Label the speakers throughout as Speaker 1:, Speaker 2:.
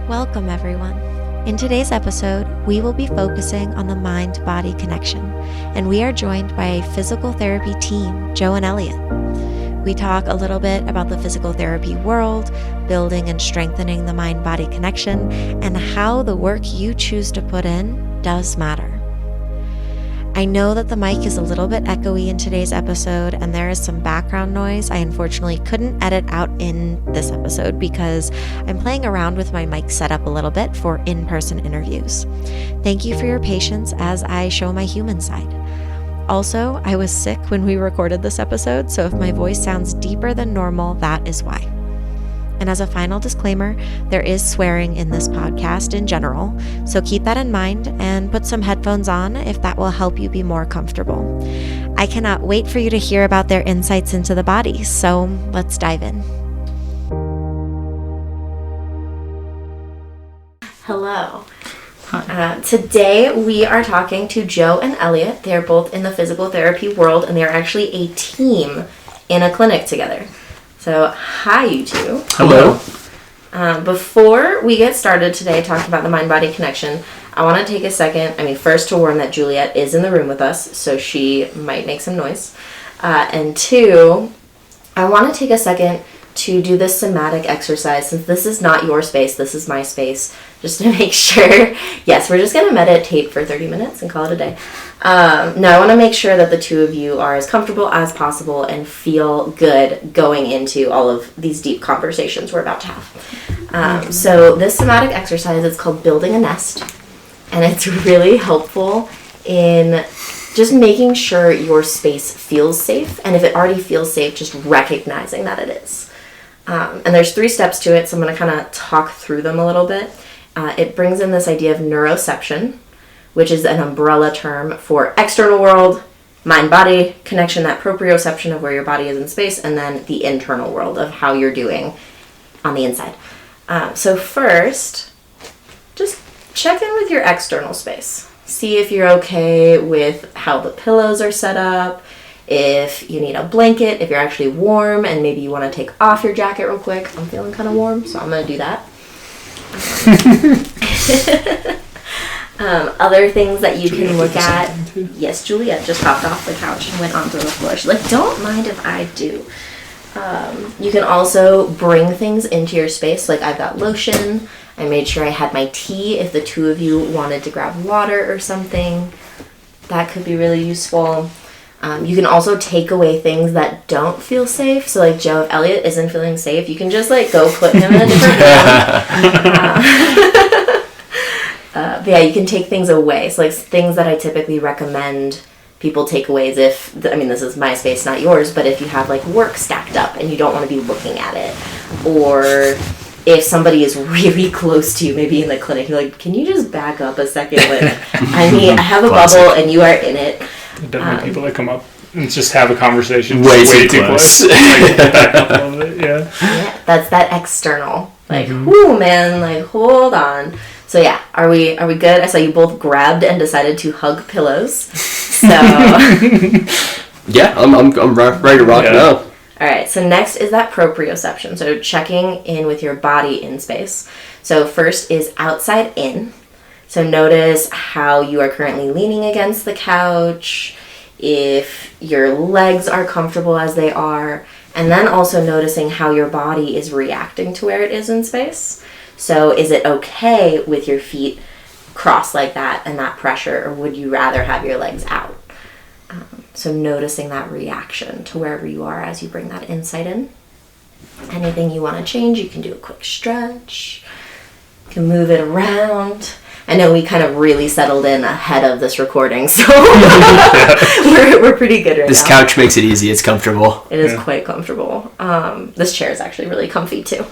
Speaker 1: Welcome, everyone. In today's episode, we will be focusing on the mind-body connection, and we are joined by a physical therapy team, Joe and Elliott. We talk a little bit about the physical therapy world, building and strengthening the mind-body connection, and how the work you choose to put in does matter. I know that the mic is a little bit echoey in today's episode, and there is some background noise I unfortunately couldn't edit out in this episode because I'm playing around with my mic setup a little bit for in-person interviews. Thank you for your patience as I show my human side. Also, I was sick when we recorded this episode, so if my voice sounds deeper than normal, that is why. And as a final disclaimer, there is swearing in this podcast in general, so keep that in mind and put some headphones on if that will help you be more comfortable. I cannot wait for you to hear about their insights into the body, so let's dive in. Hello. Today we are talking to Joe and Elliott. They're both in the physical therapy world, and they're actually a team in a clinic together. So, hi, you two.
Speaker 2: Hello.
Speaker 1: Before we get started today talking about the mind-body connection, I want to take a second, first to warn that Juliet is in the room with us, so she might make some noise. And two, I want to take a second to do this somatic exercise. Since this is not your space, this is my space, just to make sure. Yes, we're just going to meditate for 30 minutes and call it a day. Now, I want to make sure that the two of you are as comfortable as possible and feel good going into all of these deep conversations we're about to have. So this somatic exercise is called Building a Nest, and it's really helpful in just making sure your space feels safe, and if it already feels safe, just recognizing that it is. And there's 3 steps to it, so I'm going to kind of talk through them a little bit. It brings in this idea of neuroception, which is an umbrella term for external world, mind-body connection, that proprioception of where your body is in space, and then the internal world of how you're doing on the inside. So first, just check in with your external space. See if you're okay with how the pillows are set up, if you need a blanket, if you're actually warm, and maybe you want to take off your jacket real quick. I'm feeling kind of warm, so I'm going to do that. Other things that you can look at. Yes, Juliet just hopped off the couch and went onto the floor. She's like, don't mind if I do. You can also bring things into your space. Like, I've got lotion. I made sure I had my tea if the two of you wanted to grab water or something. That could be really useful. You can also take away things that don't feel safe. So, like, Joe, if Elliott isn't feeling safe, you can just, go put him in a different room. But yeah, you can take things away. So, things that I typically recommend people take away is if, this is my space, not yours, but if you have, work stacked up and you don't want to be looking at it, or if somebody is really close to you, maybe in the clinic, you're like, can you just back up a second? I have a bubble and you are in it.
Speaker 2: Definitely people that come up and just have a conversation
Speaker 3: way too close.
Speaker 2: Back up a little bit, yeah.
Speaker 1: Yeah, that's that external. Whoo, man, hold on. So yeah, are we good? I saw you both grabbed and decided to hug pillows. So
Speaker 3: yeah, I'm ready to rock now.
Speaker 1: All right, so next is that proprioception. So checking in with your body in space. So first is outside in. So notice how you are currently leaning against the couch, if your legs are comfortable as they are, and then also noticing how your body is reacting to where it is in space. So is it okay with your feet crossed like that and that pressure, or would you rather have your legs out? So noticing that reaction to wherever you are as you bring that insight in. Anything you want to change, you can do a quick stretch. You can move it around. I know we kind of really settled in ahead of this recording, so we're pretty good right now.
Speaker 3: This couch makes it easy. It's comfortable.
Speaker 1: It is quite comfortable. This chair is actually really comfy too.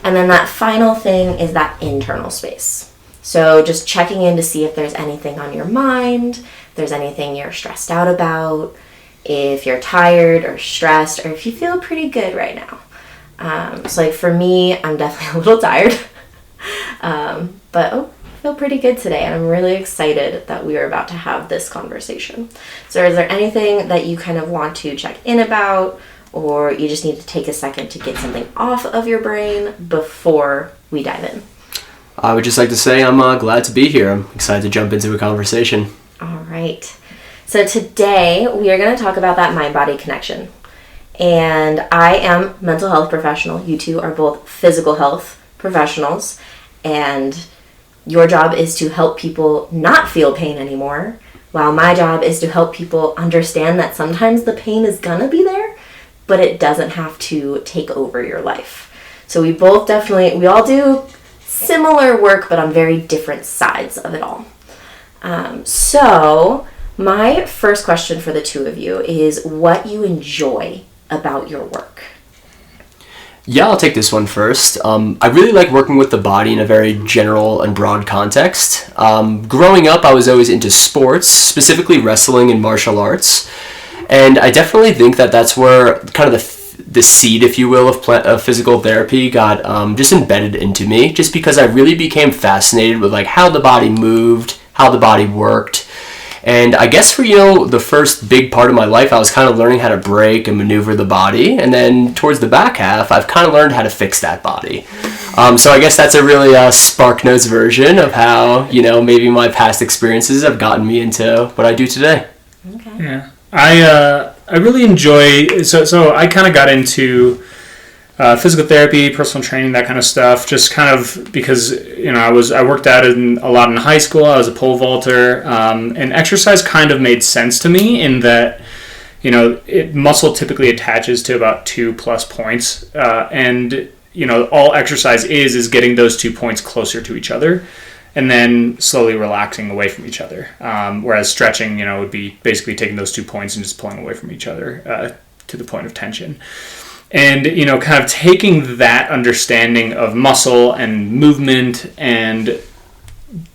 Speaker 1: And then that final thing is that internal space. So just checking in to see if there's anything on your mind, if there's anything you're stressed out about, if you're tired or stressed, or if you feel pretty good right now. So for me, I'm definitely a little tired. But I feel pretty good today, and I'm really excited that we are about to have this conversation. So is there anything that you kind of want to check in about, or you just need to take a second to get something off of your brain before we dive in?
Speaker 3: I would just like to say I'm glad to be here. I'm excited to jump into a conversation.
Speaker 1: All right. So today we are going to talk about that mind-body connection. And I am a mental health professional. You two are both physical health professionals. And your job is to help people not feel pain anymore, while my job is to help people understand that sometimes the pain is going to be there, but it doesn't have to take over your life. So we all do similar work, but on very different sides of it all. So my first question for the two of you is what you enjoy about your work.
Speaker 3: Yeah, I'll take this one first. I really like working with the body in a very general and broad context. Growing up, I was always into sports, specifically wrestling and martial arts. And I definitely think that that's where kind of the seed, if you will, of physical therapy got just embedded into me, just because I really became fascinated with like how the body moved, how the body worked. And I guess for, the first big part of my life, I was kind of learning how to break and maneuver the body. And then towards the back half, I've kind of learned how to fix that body. So I guess that's a really Spark Notes version of how, maybe my past experiences have gotten me into what I do today.
Speaker 1: Okay.
Speaker 2: Yeah. I really enjoy, so I kind of got into physical therapy, personal training, that kind of stuff, just kind of because, I worked out a lot in high school. I was a pole vaulter, and exercise kind of made sense to me in that, muscle typically attaches to about 2+ points, and, all exercise is getting those 2 points closer to each other, and then slowly relaxing away from each other. Whereas stretching, would be basically taking those 2 points and just pulling away from each other to the point of tension. And, kind of taking that understanding of muscle and movement and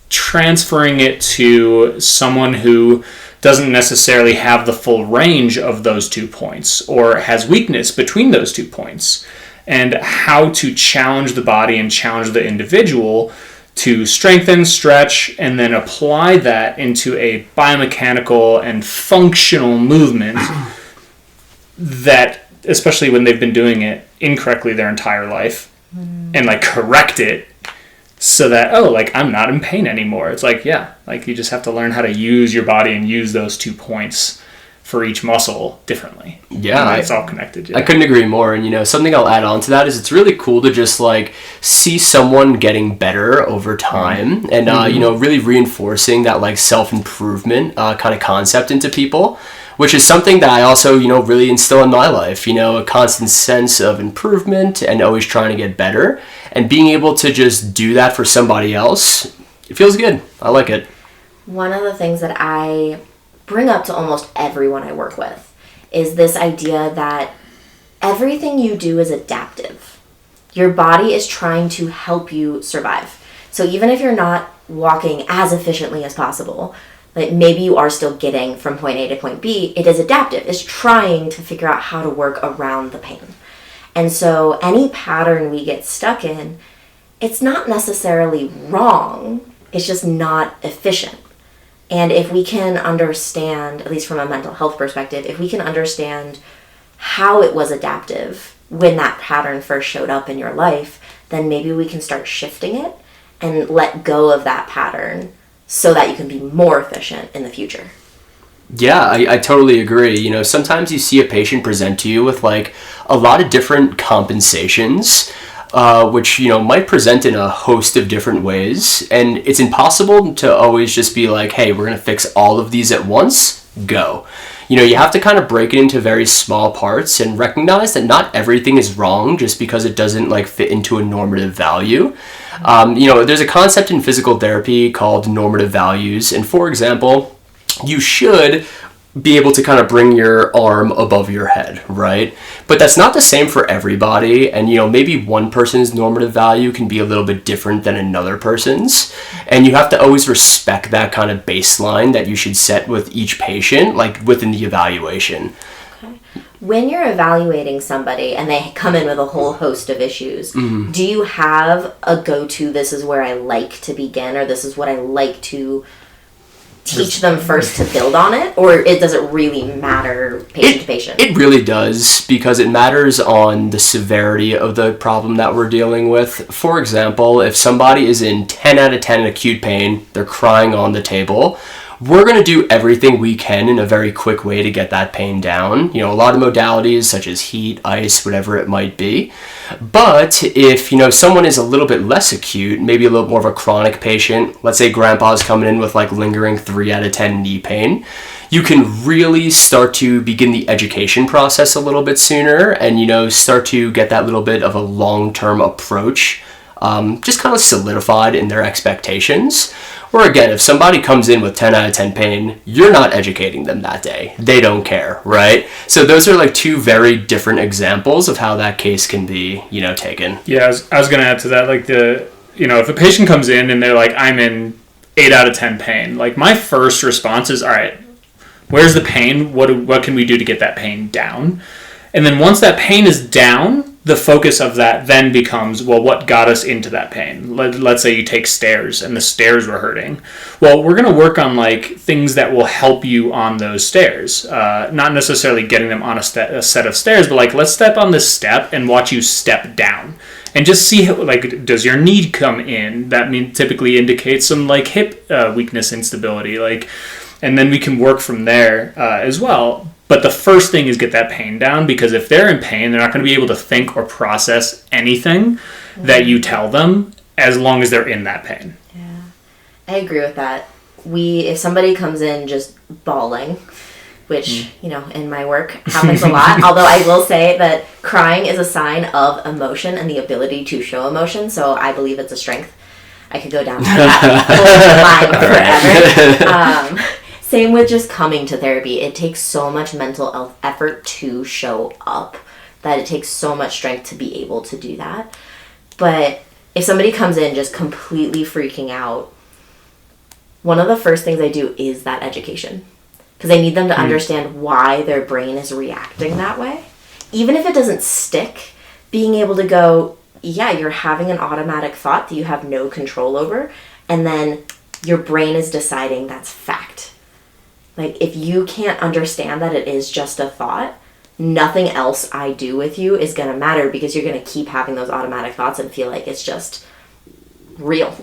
Speaker 2: transferring it to someone who doesn't necessarily have the full range of those 2 points or has weakness between those 2 points, and how to challenge the body and challenge the individual to strengthen, stretch, and then apply that into a biomechanical and functional movement that, especially when they've been doing it incorrectly their entire life, and correct it so that, I'm not in pain anymore. It's you just have to learn how to use your body and use those 2 points for each muscle differently.
Speaker 3: Yeah,
Speaker 2: it's all connected. Yeah.
Speaker 3: I couldn't agree more. And something I'll add on to that is it's really cool to just see someone getting better over time, and really reinforcing that self-improvement kind of concept into people, which is something that I also really instill in my life. A constant sense of improvement and always trying to get better, and being able to just do that for somebody else, it feels good. I like it.
Speaker 1: One of the things that I bring up to almost everyone I work with is this idea that everything you do is adaptive. Your body is trying to help you survive. So even if you're not walking as efficiently as possible, maybe you are still getting from point A to point B, it is adaptive. It's trying to figure out how to work around the pain. And so any pattern we get stuck in, it's not necessarily wrong, it's just not efficient. And if we can understand, at least from a mental health perspective, if we can understand how it was adaptive when that pattern first showed up in your life, then maybe we can start shifting it and let go of that pattern so that you can be more efficient in the future.
Speaker 3: Yeah, I totally agree. Sometimes you see a patient present to you with a lot of different compensations, which, might present in a host of different ways. And it's impossible to always just be hey, we're going to fix all of these at once, go. You have to kind of break it into very small parts and recognize that not everything is wrong just because it doesn't fit into a normative value. There's a concept in physical therapy called normative values. And for example, you should be able to kind of bring your arm above your head, right? But that's not the same for everybody. And, maybe one person's normative value can be a little bit different than another person's. And you have to always respect that kind of baseline that you should set with each patient, within the evaluation.
Speaker 1: Okay. When you're evaluating somebody and they come in with a whole host of issues, do you have a go-to, this is where I like to begin, or this is what I like to teach them first to build on it, or does it really matter patient to patient?
Speaker 3: It really does, because it matters on the severity of the problem that we're dealing with. For example, if somebody is in 10 out of 10 acute pain, they're crying on the table, we're going to do everything we can in a very quick way to get that pain down. A lot of modalities such as heat, ice, whatever it might be. But if, someone is a little bit less acute, maybe a little more of a chronic patient, let's say grandpa's coming in with like lingering 3 out of 10 knee pain, you can really start to begin the education process a little bit sooner and, start to get that little bit of a long-term approach just kind of solidified in their expectations. Or again, if somebody comes in with 10 out of 10 pain, you're not educating them that day. They don't care, right? So those are like two very different examples of how that case can be, taken.
Speaker 2: Yeah, I was going to add to that, like if a patient comes in and they're like, I'm in 8 out of 10 pain, like my first response is, all right, where's the pain? What can we do to get that pain down? And then once that pain is down, the focus of that then becomes, well, what got us into that pain? Let's say you take stairs and the stairs were hurting. Well, we're going to work on like things that will help you on those stairs. Not necessarily getting them on a set of stairs, but like, let's step on this step and watch you step down. And just see, like, does your knee come in? That typically indicates some like hip weakness instability. And then we can work from there as well. But the first thing is get that pain down, because if they're in pain, they're not going to be able to think or process anything that you tell them as long as they're in that pain.
Speaker 1: Yeah, I agree with that. If somebody comes in just bawling, which, in my work happens a lot, although I will say that crying is a sign of emotion and the ability to show emotion, so I believe it's a strength. I could go down that line forever. Same with just coming to therapy. It takes so much mental effort to show up that it takes so much strength to be able to do that. But if somebody comes in just completely freaking out, one of the first things I do is that education. Because I need them to understand why their brain is reacting that way. Even if it doesn't stick, being able to go, yeah, you're having an automatic thought that you have no control over, and then your brain is deciding that's fact. Like, if you can't understand that it is just a thought, nothing else I do with you is going to matter, because you're going to keep having those automatic thoughts and feel like it's just real.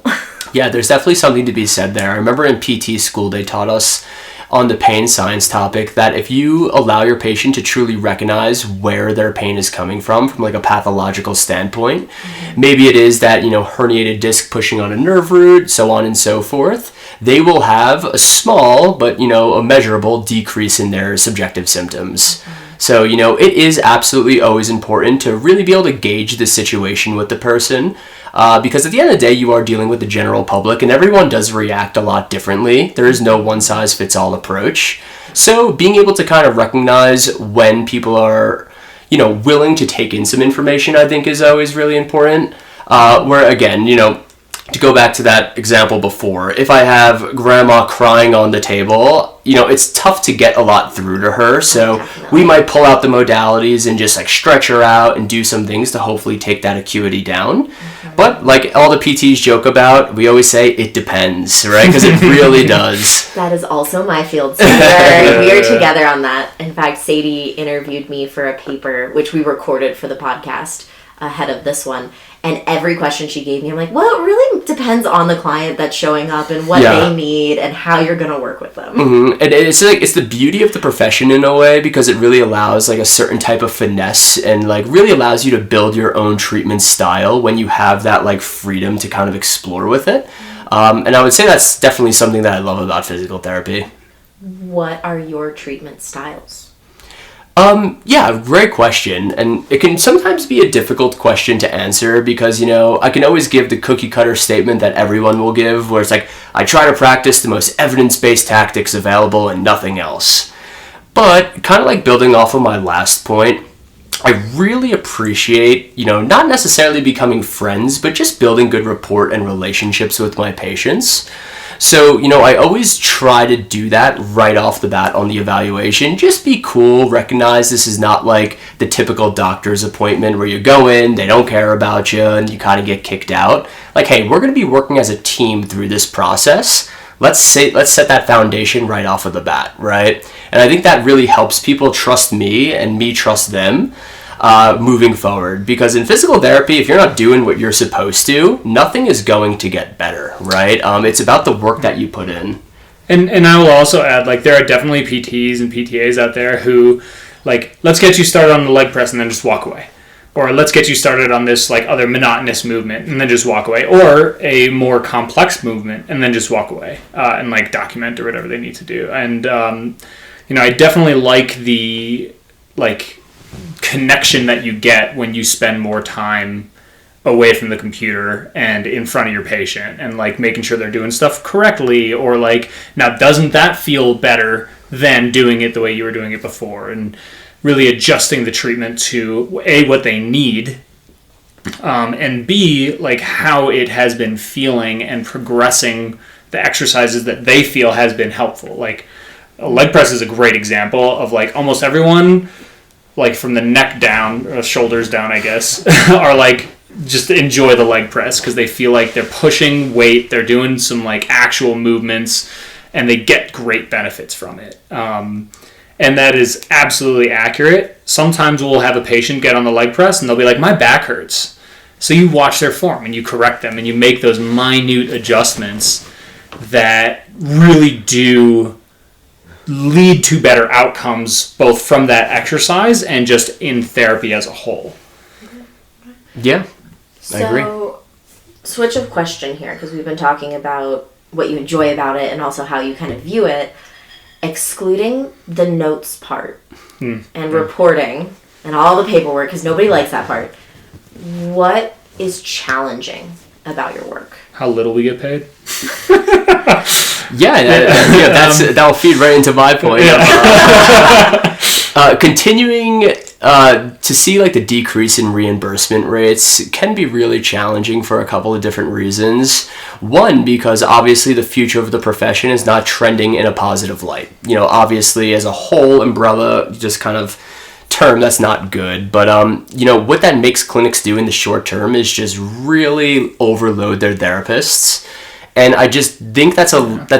Speaker 3: Yeah, there's definitely something to be said there. I remember in PT school, they taught us on the pain science topic that if you allow your patient to truly recognize where their pain is coming from like a pathological standpoint, maybe it is that, herniated disc pushing on a nerve root, so on and so forth, they will have a small but, a measurable decrease in their subjective symptoms. So, it is absolutely always important to really be able to gauge the situation with the person, because at the end of the day, you are dealing with the general public, and everyone does react a lot differently. There is no one-size-fits-all approach. So being able to kind of recognize when people are, willing to take in some information, I think is always really important. Where, again, to go back to that example before, if I have grandma crying on the table, it's tough to get a lot through to her. So we might pull out the modalities and just like stretch her out and do some things to hopefully take that acuity down. But like all the PTs joke about, we always say it depends, right? Because it really does.
Speaker 1: That is also my field. So we are together on that. In fact, Sadie interviewed me for a paper, which we recorded for the podcast ahead of this one. And every question she gave me, I'm like, well, it really depends on the client that's showing up and what they need and how you're going to work with them.
Speaker 3: Mm-hmm. And it's like, it's the beauty of the profession in a way, because it really allows like a certain type of finesse and like really allows you to build your own treatment style when you have that like freedom to kind of explore with it. And I would say that's definitely something that I love about physical therapy.
Speaker 1: What are your treatment styles?
Speaker 3: Yeah, great question. And it can sometimes be a difficult question to answer because, I can always give the cookie cutter statement that everyone will give, where it's like, I try to practice the most evidence-based tactics available and nothing else. But kind of like building off of my last point, I really appreciate, not necessarily becoming friends, but just building good rapport and relationships with my patients. So, I always try to do that right off the bat on the evaluation. Just be cool, recognize this is not like the typical doctor's appointment where you go in, they don't care about you, and you kind of get kicked out. Like, hey, we're going to be working as a team through this process. let's set that foundation right off of the bat, right? And I think that really helps people trust me and me trust them moving forward. Because in physical therapy, if you're not doing what you're supposed to, nothing is going to get better, right? It's about the work that you put in.
Speaker 2: And I will also add, like, there are definitely PTs and PTAs out there who, like, let's get you started on the leg press and then just walk away. Or let's get you started on this, like, other monotonous movement and then just walk away. Or a more complex movement and then just walk away and, like, document or whatever they need to do. And, I definitely like the, like, connection that you get when you spend more time away from the computer and in front of your patient and, like, making sure they're doing stuff correctly, or, like, now doesn't that feel better than doing it the way you were doing it before, and really adjusting the treatment to A, what they need, and B, like, how it has been feeling and progressing the exercises that they feel has been helpful. Like, a leg press is a great example of, like, almost everyone, like, from the neck down, or shoulders down, I guess, are, like, just enjoy the leg press because they feel like they're pushing weight, they're doing some, like, actual movements, and they get great benefits from it. And that is absolutely accurate. Sometimes we'll have a patient get on the leg press and they'll be like, my back hurts. So you watch their form and you correct them and you make those minute adjustments that really do lead to better outcomes, both from that exercise and just in therapy as a whole.
Speaker 3: Yeah. I agree.
Speaker 1: So, switch of question here, because we've been talking about what you enjoy about it and also how you kind of view it. Excluding the notes part and reporting and all the paperwork, because nobody likes that part, what is challenging about your work?
Speaker 2: How little we get paid?
Speaker 3: That'll feed right into my point. Continuing to see, like, the decrease in reimbursement rates can be really challenging for a couple of different reasons. One, because obviously the future of the profession is not trending in a positive light. Obviously as a whole umbrella, just kind of term, that's not good. But what that makes clinics do in the short term is just really overload their therapists. And I just think that's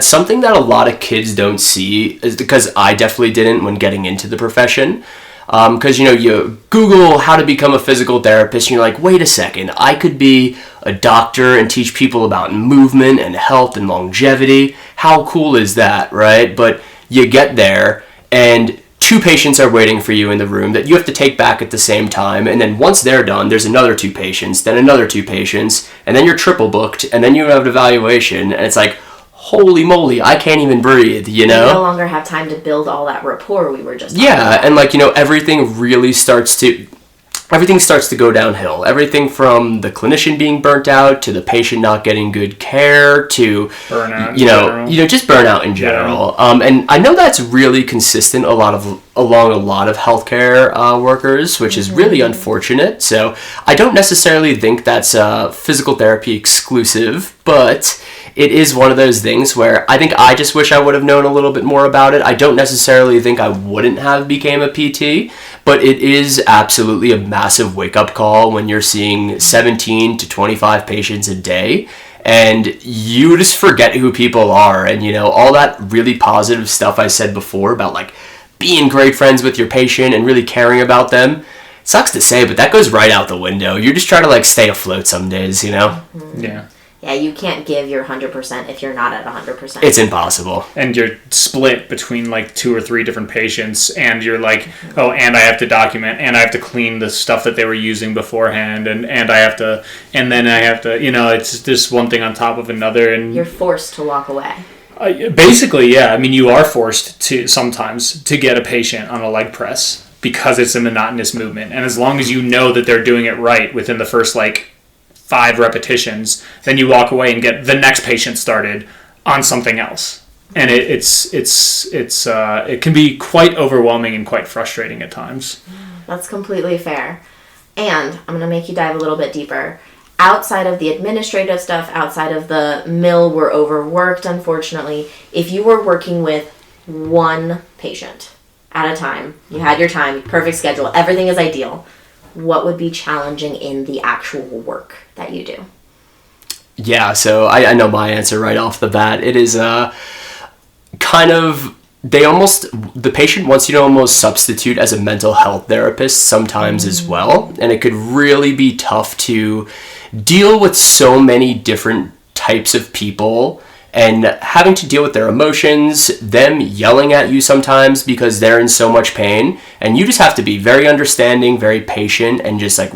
Speaker 3: something that a lot of kids don't see, is because I definitely didn't when getting into the profession. Because, you Google how to become a physical therapist and you're like, wait a second, I could be a doctor and teach people about movement and health and longevity. How cool is that, right? But you get there and 2 patients are waiting for you in the room that you have to take back at the same time. And then once they're done, there's another 2 patients, then another 2 patients, and then you're triple booked, and then you have an evaluation. And it's like, holy moly, I can't even breathe, You
Speaker 1: no longer have time to build all that rapport we were just talking about.
Speaker 3: And, like, everything really starts to go downhill. Everything from the clinician being burnt out to the patient not getting good care to
Speaker 2: burnout,
Speaker 3: just burnout in general.
Speaker 2: Yeah.
Speaker 3: And I know that's really consistent along a lot of healthcare workers, which is really unfortunate. So I don't necessarily think that's physical therapy exclusive, but it is one of those things where I think I just wish I would have known a little bit more about it. I don't necessarily think I wouldn't have became a PT, but it is absolutely a massive wake-up call when you're seeing 17 to 25 patients a day and you just forget who people are. And, all that really positive stuff I said before about, like, being great friends with your patient and really caring about them, sucks to say, but that goes right out the window. You're just trying to, like, stay afloat some days,
Speaker 2: Yeah.
Speaker 1: Yeah, you can't give your 100% if you're not at 100%.
Speaker 3: It's impossible.
Speaker 2: And you're split between, like, 2 or 3 different patients, and you're like, oh, and I have to document, and I have to clean the stuff that they were using beforehand, and I have to, and then I have to, it's just one thing on top of another, and
Speaker 1: you're forced to walk away.
Speaker 2: Basically, yeah. I mean, you are forced to sometimes to get a patient on a leg press because it's a monotonous movement, and as long as you know that they're doing it right within the first, like, 5 repetitions, then you walk away and get the next patient started on something else. And it can be quite overwhelming and quite frustrating at times.
Speaker 1: That's completely fair. And I'm going to make you dive a little bit deeper. Outside of the administrative stuff, outside of the mill, we're overworked, unfortunately. If you were working with 1 patient at a time, you had your time, perfect schedule, everything is ideal, what would be challenging in the actual work that you do?
Speaker 3: Yeah, so I know my answer right off the bat. It is kind of, the patient wants you to almost substitute as a mental health therapist sometimes as well. And it could really be tough to deal with so many different types of people and having to deal with their emotions, them yelling at you sometimes because they're in so much pain. And you just have to be very understanding, very patient, and just like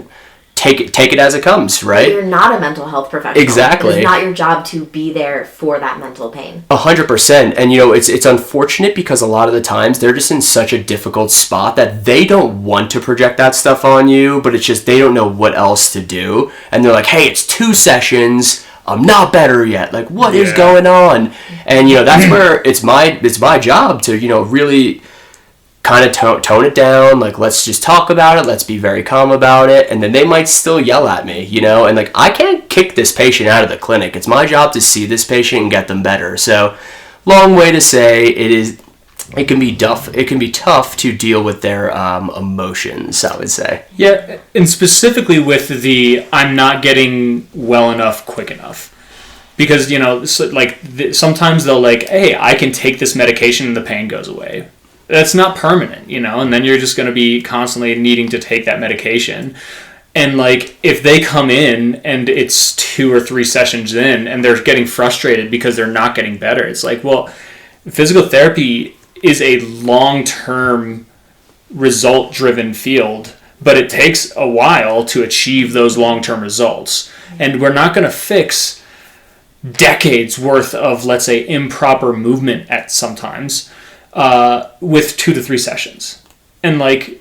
Speaker 3: take it as it comes, right?
Speaker 1: But you're not a mental health professional.
Speaker 3: Exactly.
Speaker 1: It's not your job to be there for that mental pain.
Speaker 3: 100%. And it's unfortunate because a lot of the times they're just in such a difficult spot that they don't want to project that stuff on you, but it's just they don't know what else to do. And they're like, hey, it's 2 sessions. I'm not better yet. Like, what is going on? And that's where it's my job to really kind of tone it down. Like, let's just talk about it. Let's be very calm about it. And then they might still yell at me, and like, I can't kick this patient out of the clinic. It's my job to see this patient and get them better. So, long way to say it can be tough. It can be tough to deal with their emotions, I would say.
Speaker 2: Yeah, and specifically with the I'm not getting well enough quick enough. Because, sometimes they'll like, hey, I can take this medication and the pain goes away. That's not permanent, and then you're just going to be constantly needing to take that medication. And like, if they come in and it's 2 or 3 sessions in and they're getting frustrated because they're not getting better, it's like, well, physical therapy is a long-term result-driven field, but it takes a while to achieve those long-term results. And we're not going to fix decades worth of, let's say, improper movement at sometimes with 2 to 3 sessions. And like,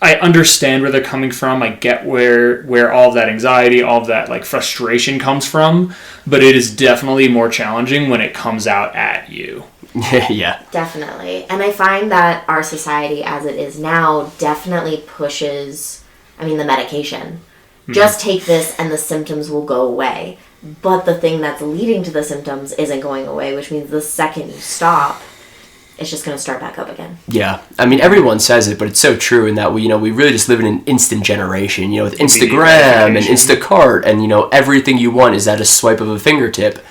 Speaker 2: I understand where they're coming from. I get where all of that anxiety, all of that like frustration comes from, but it is definitely more challenging when it comes out at you.
Speaker 3: Yeah.
Speaker 1: Definitely. And I find that our society as it is now definitely pushes, the medication. Just take this and the symptoms will go away. But the thing that's leading to the symptoms isn't going away, which means the second you stop, it's just going to start back up again.
Speaker 3: Yeah. Everyone says it, but it's so true in that we really just live in an instant generation, with Instagram and Instacart and, everything you want is at a swipe of a fingertip.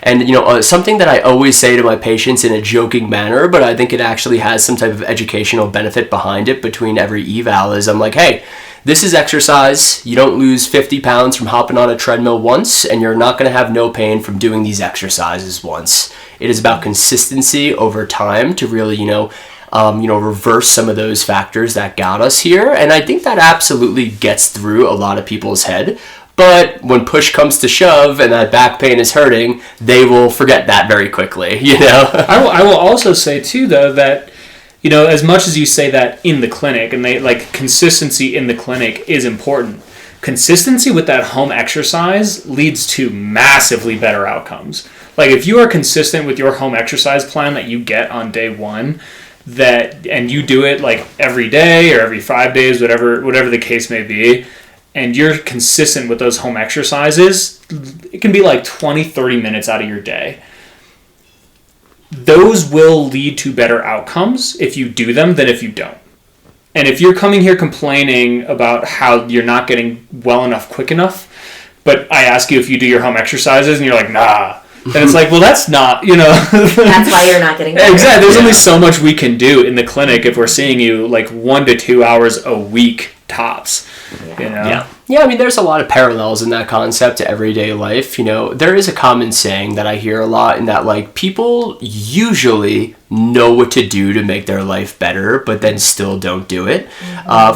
Speaker 3: And, something that I always say to my patients in a joking manner, but I think it actually has some type of educational benefit behind it between every eval is I'm like, hey, this is exercise. You don't lose 50 pounds from hopping on a treadmill once, and you're not going to have no pain from doing these exercises once. It is about consistency over time to really, reverse some of those factors that got us here. And I think that absolutely gets through a lot of people's head. But when push comes to shove and that back pain is hurting, they will forget that very quickly,
Speaker 2: I will also say, too, though, that, as much as you say that in the clinic, and they like consistency in the clinic is important, consistency with that home exercise leads to massively better outcomes. Like, if you are consistent with your home exercise plan that you get on day 1, and you do it like every day or every 5 days, whatever the case may be, and you're consistent with those home exercises, it can be like 20, 30 minutes out of your day. Those will lead to better outcomes if you do them than if you don't. And if you're coming here complaining about how you're not getting well enough quick enough, but I ask you if you do your home exercises and you're like, nah, then it's like, well, that's not,
Speaker 1: That's why you're not getting better.
Speaker 2: Exactly. There's only so much we can do in the clinic if we're seeing you like 1 to 2 hours a week tops.
Speaker 3: Yeah. There's a lot of parallels in that concept to everyday life. There is a common saying that I hear a lot in that, like, people usually know what to do to make their life better, but then still don't do it.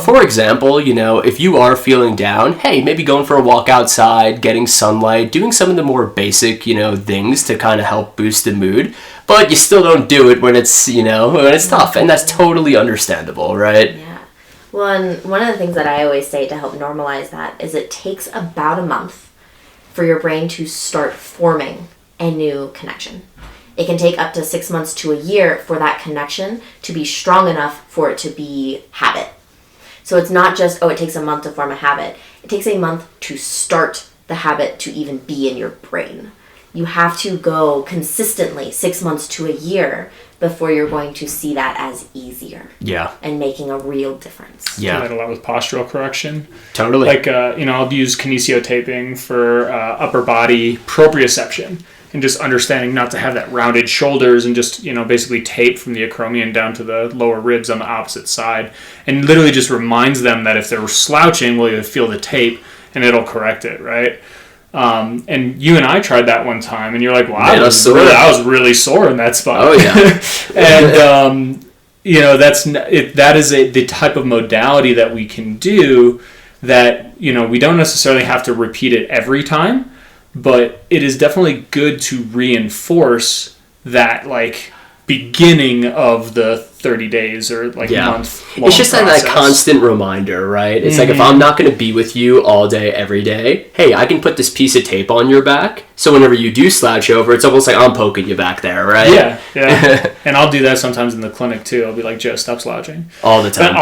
Speaker 3: For example, if you are feeling down, hey, maybe going for a walk outside, getting sunlight, doing some of the more basic, things to kind of help boost the mood, but you still don't do it when it's, when it's tough, and that's totally understandable, right?
Speaker 1: Yeah. Well, and one of the things that I always say to help normalize that is it takes about a month for your brain to start forming a new connection. It can take up to 6 months to a year for that connection to be strong enough for it to be habit. So it's not just, it takes a month to form a habit. It takes a month to start the habit to even be in your brain. You have to go consistently 6 months to a year before you're going to see that as easier.
Speaker 3: Yeah.
Speaker 1: And making a real difference.
Speaker 2: Yeah. I do that a lot with postural correction.
Speaker 3: Totally.
Speaker 2: Like, I'll use kinesiotaping for upper body proprioception and just understanding not to have that rounded shoulders and just, basically tape from the acromion down to the lower ribs on the opposite side. And literally just reminds them that if they're slouching, well, you feel the tape and it'll correct it, right? And you and I tried that one time, and you're like, "Wow, I was really sore in that spot."
Speaker 3: Oh yeah,
Speaker 2: and that is the type of modality that we can do. That we don't necessarily have to repeat it every time, but it is definitely good to reinforce that beginning of the 30 days or month long
Speaker 3: it's just
Speaker 2: process.
Speaker 3: that constant reminder, right? It's like, if I'm not going to be with you all day every day, hey, I can put this piece of tape on your back, so whenever you do slouch over, it's almost like I'm poking you back there, right?
Speaker 2: Yeah. And I'll do that sometimes in the clinic too. I'll be like, Joe, stop slouching.
Speaker 3: All the time.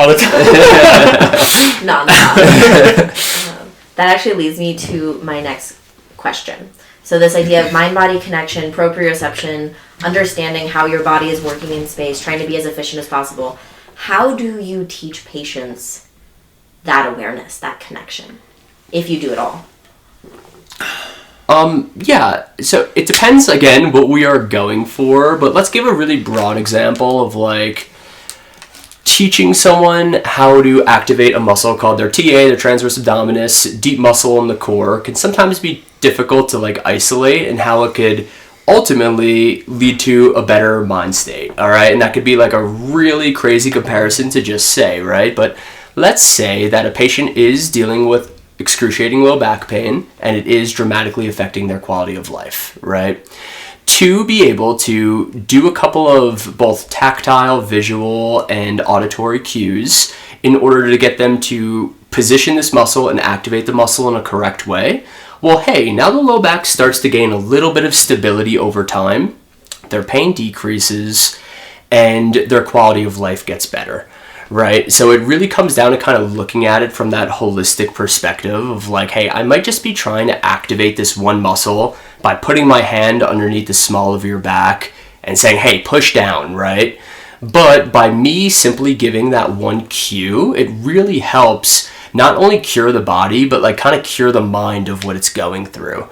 Speaker 1: No. That actually leads me to my next question. So this idea of mind-body connection, proprioception, understanding how your body is working in space, trying to be as efficient as possible. How do you teach patients that awareness, that connection, if you do it all?
Speaker 3: Yeah, so it depends, again, what we are going for, but let's give a really broad example of teaching someone how to activate a muscle called their TA, their transverse abdominis, deep muscle in the core, can sometimes be difficult to isolate, and how it could ultimately lead to a better mind state. All right, and that could be a really crazy comparison to just say, right? But let's say that a patient is dealing with excruciating low back pain, and it is dramatically affecting their quality of life, right? To be able to do a couple of both tactile, visual, and auditory cues in order to get them to position this muscle and activate the muscle in a correct way. Well, hey, now the low back starts to gain a little bit of stability over time, their pain decreases, and their quality of life gets better, right? So it really comes down to kind of looking at it from that holistic perspective of hey, I might just be trying to activate this one muscle by putting my hand underneath the small of your back and saying, hey, push down, right? But by me simply giving that one cue, it really helps not only cure the body, but kind of cure the mind of what it's going through.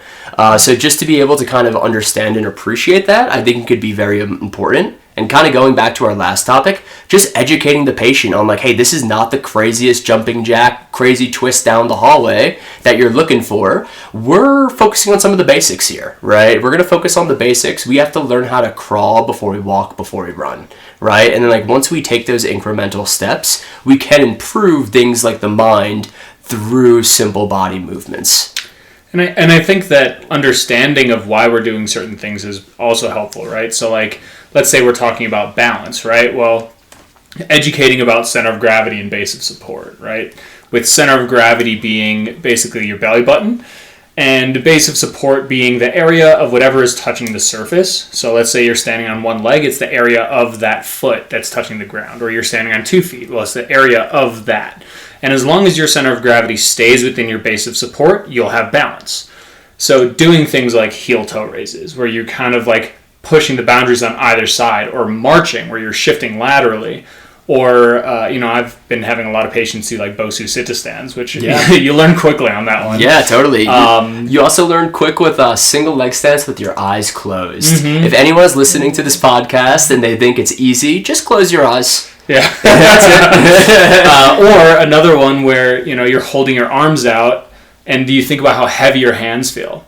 Speaker 3: So just to be able to kind of understand and appreciate that, I think it could be very important. And kind of going back to our last topic, just educating the patient on hey, this is not the craziest jumping jack, crazy twist down the hallway that you're looking for. We're focusing on some of the basics here, right? We're going to focus on the basics. We have to learn how to crawl before we walk, before we run, right? And then once we take those incremental steps, we can improve things like the mind through simple body movements.
Speaker 2: And I think that understanding of why we're doing certain things is also helpful, right? So let's say we're talking about balance, right? Well, educating about center of gravity and base of support, right? With center of gravity being basically your belly button, and base of support being the area of whatever is touching the surface. So let's say you're standing on one leg, it's the area of that foot that's touching the ground. Or you're standing on 2 feet, well, it's the area of that. And as long as your center of gravity stays within your base of support, you'll have balance. So doing things like heel-toe raises, where you're kind of pushing the boundaries on either side, or marching, where you're shifting laterally, or I've been having a lot of patients do Bosu sit-to-stands, which you learn quickly on that one.
Speaker 3: Yeah, totally. You also learn quick with a single leg stance with your eyes closed. Mm-hmm. If anyone is listening to this podcast and they think it's easy, just close your eyes.
Speaker 2: Yeah, that's it. Or another one where you're holding your arms out, and you think about how heavy your hands feel,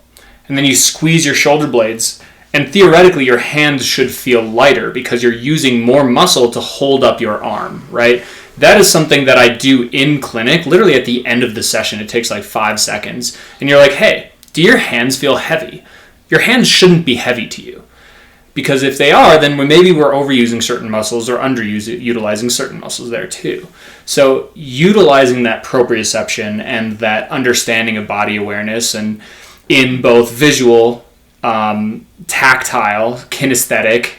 Speaker 2: and then you squeeze your shoulder blades. And theoretically, your hands should feel lighter because you're using more muscle to hold up your arm, right? That is something that I do in clinic, literally at the end of the session. It takes 5 seconds. And you're like, hey, do your hands feel heavy? Your hands shouldn't be heavy to you. Because if they are, then maybe we're overusing certain muscles or underutilizing certain muscles there too. So utilizing that proprioception and that understanding of body awareness, and in both visual, tactile, kinesthetic,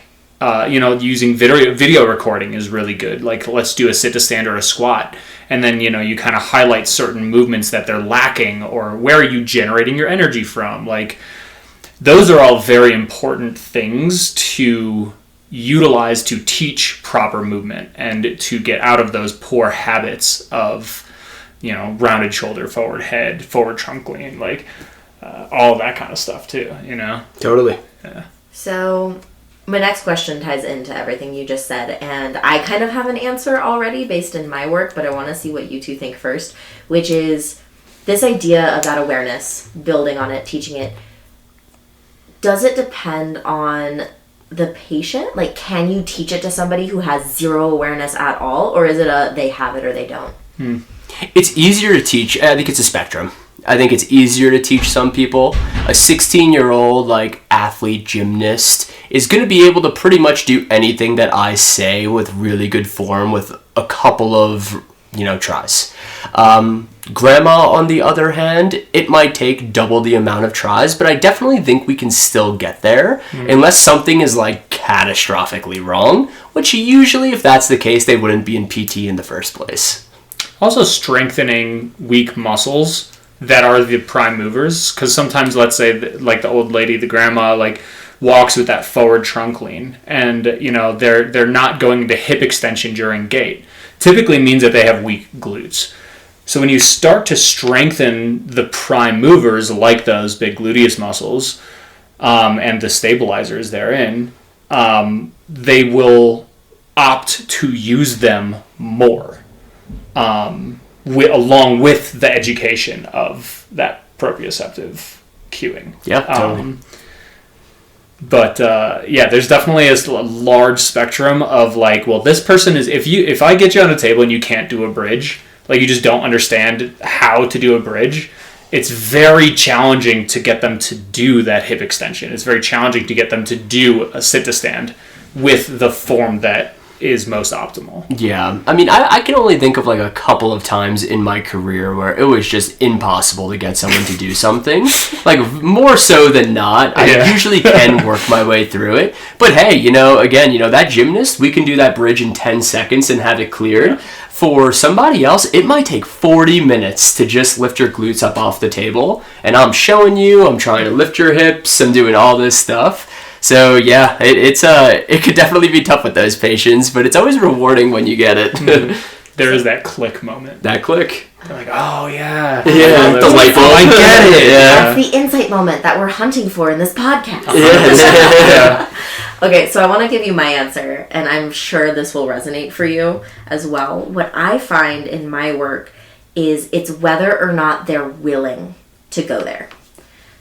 Speaker 2: using video recording is really good. Let's do a sit-to-stand or a squat, and then you kind of highlight certain movements that they're lacking, or where are you generating your energy from. those are all very important things to utilize to teach proper movement and to get out of those poor habits of, rounded shoulder, forward head, forward trunk lean, like all that kind of stuff too,
Speaker 3: Totally.
Speaker 2: Yeah.
Speaker 1: So my next question ties into everything you just said, and I kind of have an answer already based in my work, but I want to see what you two think first, which is this idea of that awareness, building on it, teaching it. Does it depend on the patient? Like, can you teach it to somebody who has zero awareness at all, or is it they have it or they don't?
Speaker 3: It's easier to teach. I think it's a spectrum. I think it's easier to teach some people. A 16-year-old athlete gymnast is going to be able to pretty much do anything that I say with really good form with a couple of tries. Grandma, on the other hand, it might take double the amount of tries, but I definitely think we can still get there unless something is catastrophically wrong, which usually, if that's the case, they wouldn't be in PT in the first place.
Speaker 2: Also strengthening weak muscles that are the prime movers, because sometimes, let's say, the old lady, the grandma, walks with that forward trunk lean, and they're not going into hip extension during gait. Typically means that they have weak glutes. So when you start to strengthen the prime movers, like those big gluteus muscles, and the stabilizers therein, they will opt to use them more. Along with the education of that proprioceptive cueing.
Speaker 3: Yeah, totally.
Speaker 2: But there's definitely a large spectrum of this person is, if I get you on a table and you can't do a bridge, you just don't understand how to do a bridge, it's very challenging to get them to do that hip extension. It's very challenging to get them to do a sit to stand with the form that is most optimal.
Speaker 3: Yeah. I mean, I can only think of a couple of times in my career where it was just impossible to get someone to do something. More so than not. I usually can work my way through it. But hey, again, that gymnast, we can do that bridge in 10 seconds and have it cleared. Yeah. For somebody else, it might take 40 minutes to just lift your glutes up off the table. And I'm showing you, I'm trying to lift your hips, I'm doing all this stuff. So yeah, it could definitely be tough with those patients, but it's always rewarding when you get it.
Speaker 2: There is that click moment.
Speaker 3: That click.
Speaker 2: They're oh yeah.
Speaker 3: Yeah, the light bulb. I get it.
Speaker 1: Yeah. That's the insight moment that we're hunting for in this podcast.
Speaker 3: Yeah.
Speaker 1: Okay, so I want to give you my answer, and I'm sure this will resonate for you as well. What I find in my work is it's whether or not they're willing to go there.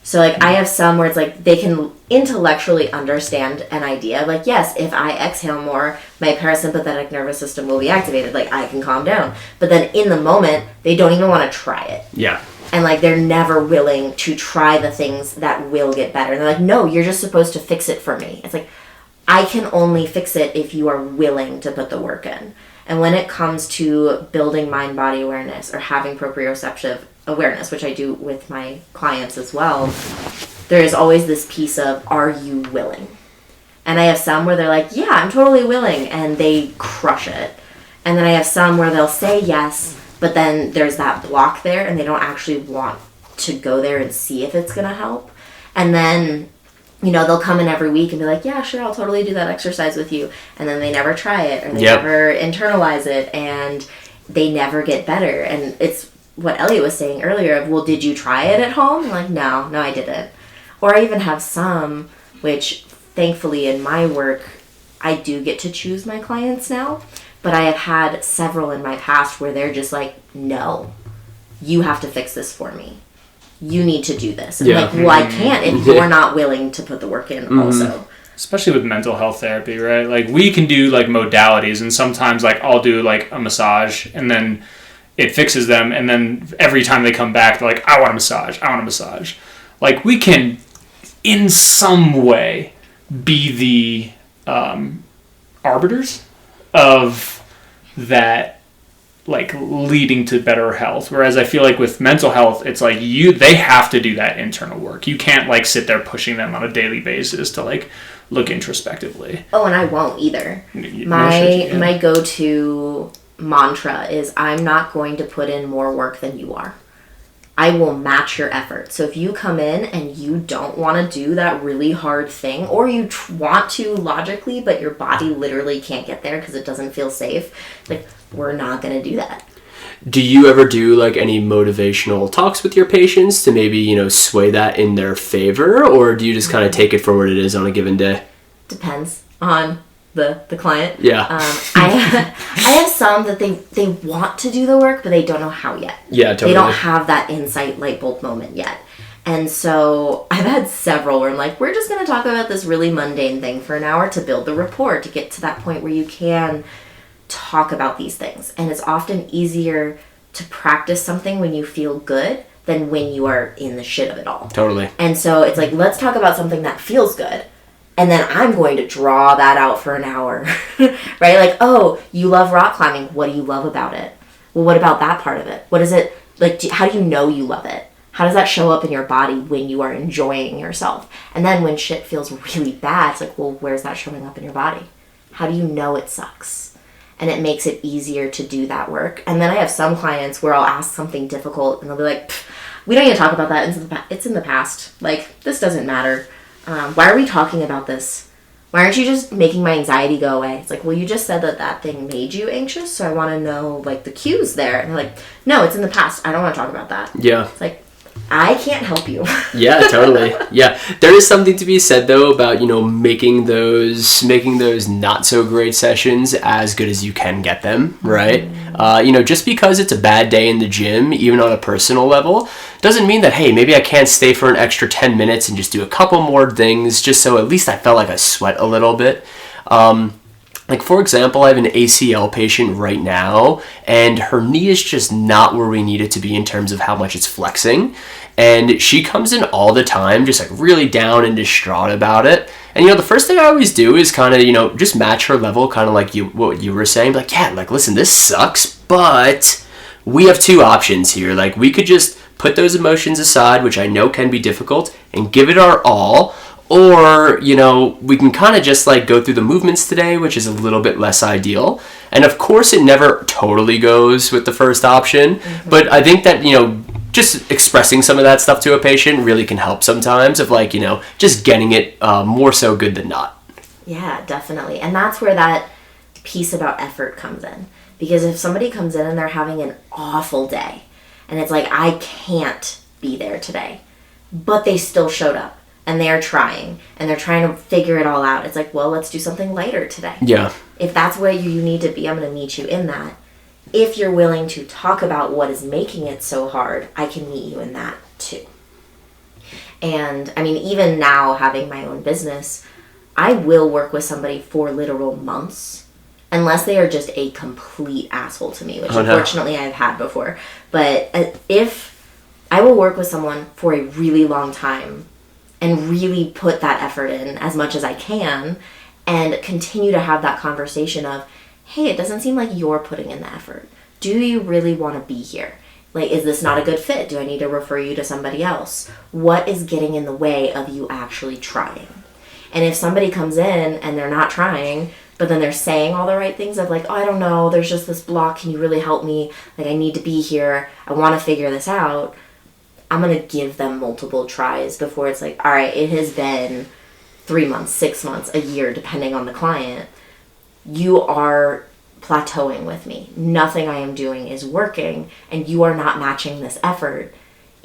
Speaker 1: So, I have some where it's they can intellectually understand an idea. Yes, if I exhale more, my parasympathetic nervous system will be activated. I can calm down. But then in the moment, they don't even want to try it.
Speaker 3: Yeah.
Speaker 1: And, they're never willing to try the things that will get better. And they're no, you're just supposed to fix it for me. It's I can only fix it if you are willing to put the work in. And when it comes to building mind-body awareness or having proprioceptive awareness, which I do with my clients as well, there is always this piece of, are you willing? And I have some where they're yeah, I'm totally willing, and they crush it. And then I have some where they'll say yes, but then there's that block there, and they don't actually want to go there and see if it's going to help. And then, they'll come in every week and be yeah, sure, I'll totally do that exercise with you. And then they never try it, or they never internalize it, and they never get better. And it's what Elliott was saying earlier of, well, did you try it at home? I'm no, I didn't. Or I even have some, which thankfully in my work, I do get to choose my clients now, but I have had several in my past where they're just no, you have to fix this for me. You need to do this. And well, I can't if you're not willing to put the work in also.
Speaker 2: Especially with mental health therapy, right? We can do modalities, and sometimes I'll do a massage, and then it fixes them, and then every time they come back, they're I want a massage, I want a massage. We can, in some way, be the arbiters of that, leading to better health. Whereas I feel with mental health, it's they have to do that internal work. You can't, sit there pushing them on a daily basis to, look introspectively.
Speaker 1: Oh, and I won't either. My go-to mantra is, I'm not going to put in more work than you are. I will match your effort. So if you come in and you don't want to do that really hard thing, or you want to logically, but your body literally can't get there because it doesn't feel safe, like, we're not going to do that.
Speaker 3: Do you ever do like any motivational talks with your patients to maybe, you know, sway that in their favor, or do you just kind of take it for what it is on a given day?
Speaker 1: Depends on the client.
Speaker 3: Yeah.
Speaker 1: I have some that they want to do the work, but they don't know how yet.
Speaker 3: Yeah, totally.
Speaker 1: They don't have that insight light bulb moment yet. And so I've had several where I'm like, we're just going to talk about this really mundane thing for an hour to build the rapport, to get to that point where you can talk about these things. And it's often easier to practice something when you feel good than when you are in the shit of it all.
Speaker 3: Totally.
Speaker 1: And so it's like, let's talk about something that feels good. And then I'm going to draw that out for an hour, right? Like, oh, you love rock climbing. What do you love about it? Well, what about that part of it? What is it, like, how do you know you love it? How does that show up in your body when you are enjoying yourself? And then when shit feels really bad, it's like, well, where's that showing up in your body? How do you know it sucks? And it makes it easier to do that work. And then I have some clients where I'll ask something difficult and they'll be like, we don't need to talk about that. It's in the past. Like, this doesn't matter. Why are we talking about this? Why aren't you just making my anxiety go away? It's like, well, you just said that thing made you anxious, so I want to know, like, the cues there. And they're like, no, it's in the past. I don't want to talk about that.
Speaker 3: Yeah.
Speaker 1: It's like, I can't help you.
Speaker 3: Yeah, totally. Yeah. There is something to be said, though, about, you know, making those not so great sessions as good as you can get them, right? You know, just because it's a bad day in the gym, even on a personal level, doesn't mean that, hey, maybe I can't stay for an extra 10 minutes and just do a couple more things just so at least I felt like I sweat a little bit. Like, for example, I have an ACL patient right now, and her knee is just not where we need it to be in terms of how much it's flexing. And she comes in all the time, just like really down and distraught about it. And, you know, the first thing I always do is kind of, you know, just match her level, kind of like what you were saying. Like, yeah, like, listen, this sucks, but we have two options here. Like, we could just put those emotions aside, which I know can be difficult, and give it our all. Or, you know, we can kind of just like go through the movements today, which is a little bit less ideal. And of course, it never totally goes with the first option. Mm-hmm. But I think that, you know, just expressing some of that stuff to a patient really can help sometimes, of like, you know, just getting it more so good than not.
Speaker 1: Yeah, definitely. And that's where that piece about effort comes in. Because if somebody comes in and they're having an awful day, and it's like, I can't be there today, but they still showed up. And they're trying to figure it all out. It's like, well, let's do something lighter today.
Speaker 3: Yeah.
Speaker 1: If that's where you need to be, I'm going to meet you in that. If you're willing to talk about what is making it so hard, I can meet you in that too. And I mean, even now having my own business, I will work with somebody for literal months, unless they are just a complete asshole to me, which unfortunately I've had before. But if I will work with someone for a really long time, and really put that effort in as much as I can, and continue to have that conversation of, hey, it doesn't seem like you're putting in the effort. Do you really want to be here? Like, is this not a good fit? Do I need to refer you to somebody else? What is getting in the way of you actually trying? And if somebody comes in and they're not trying, but then they're saying all the right things of like, oh, I don't know, there's just this block, can you really help me? Like, I need to be here, I want to figure this out. I'm going to give them multiple tries before it's like, all right, it has been 3 months, 6 months, a year, depending on the client. You are plateauing with me. Nothing I am doing is working, and you are not matching this effort.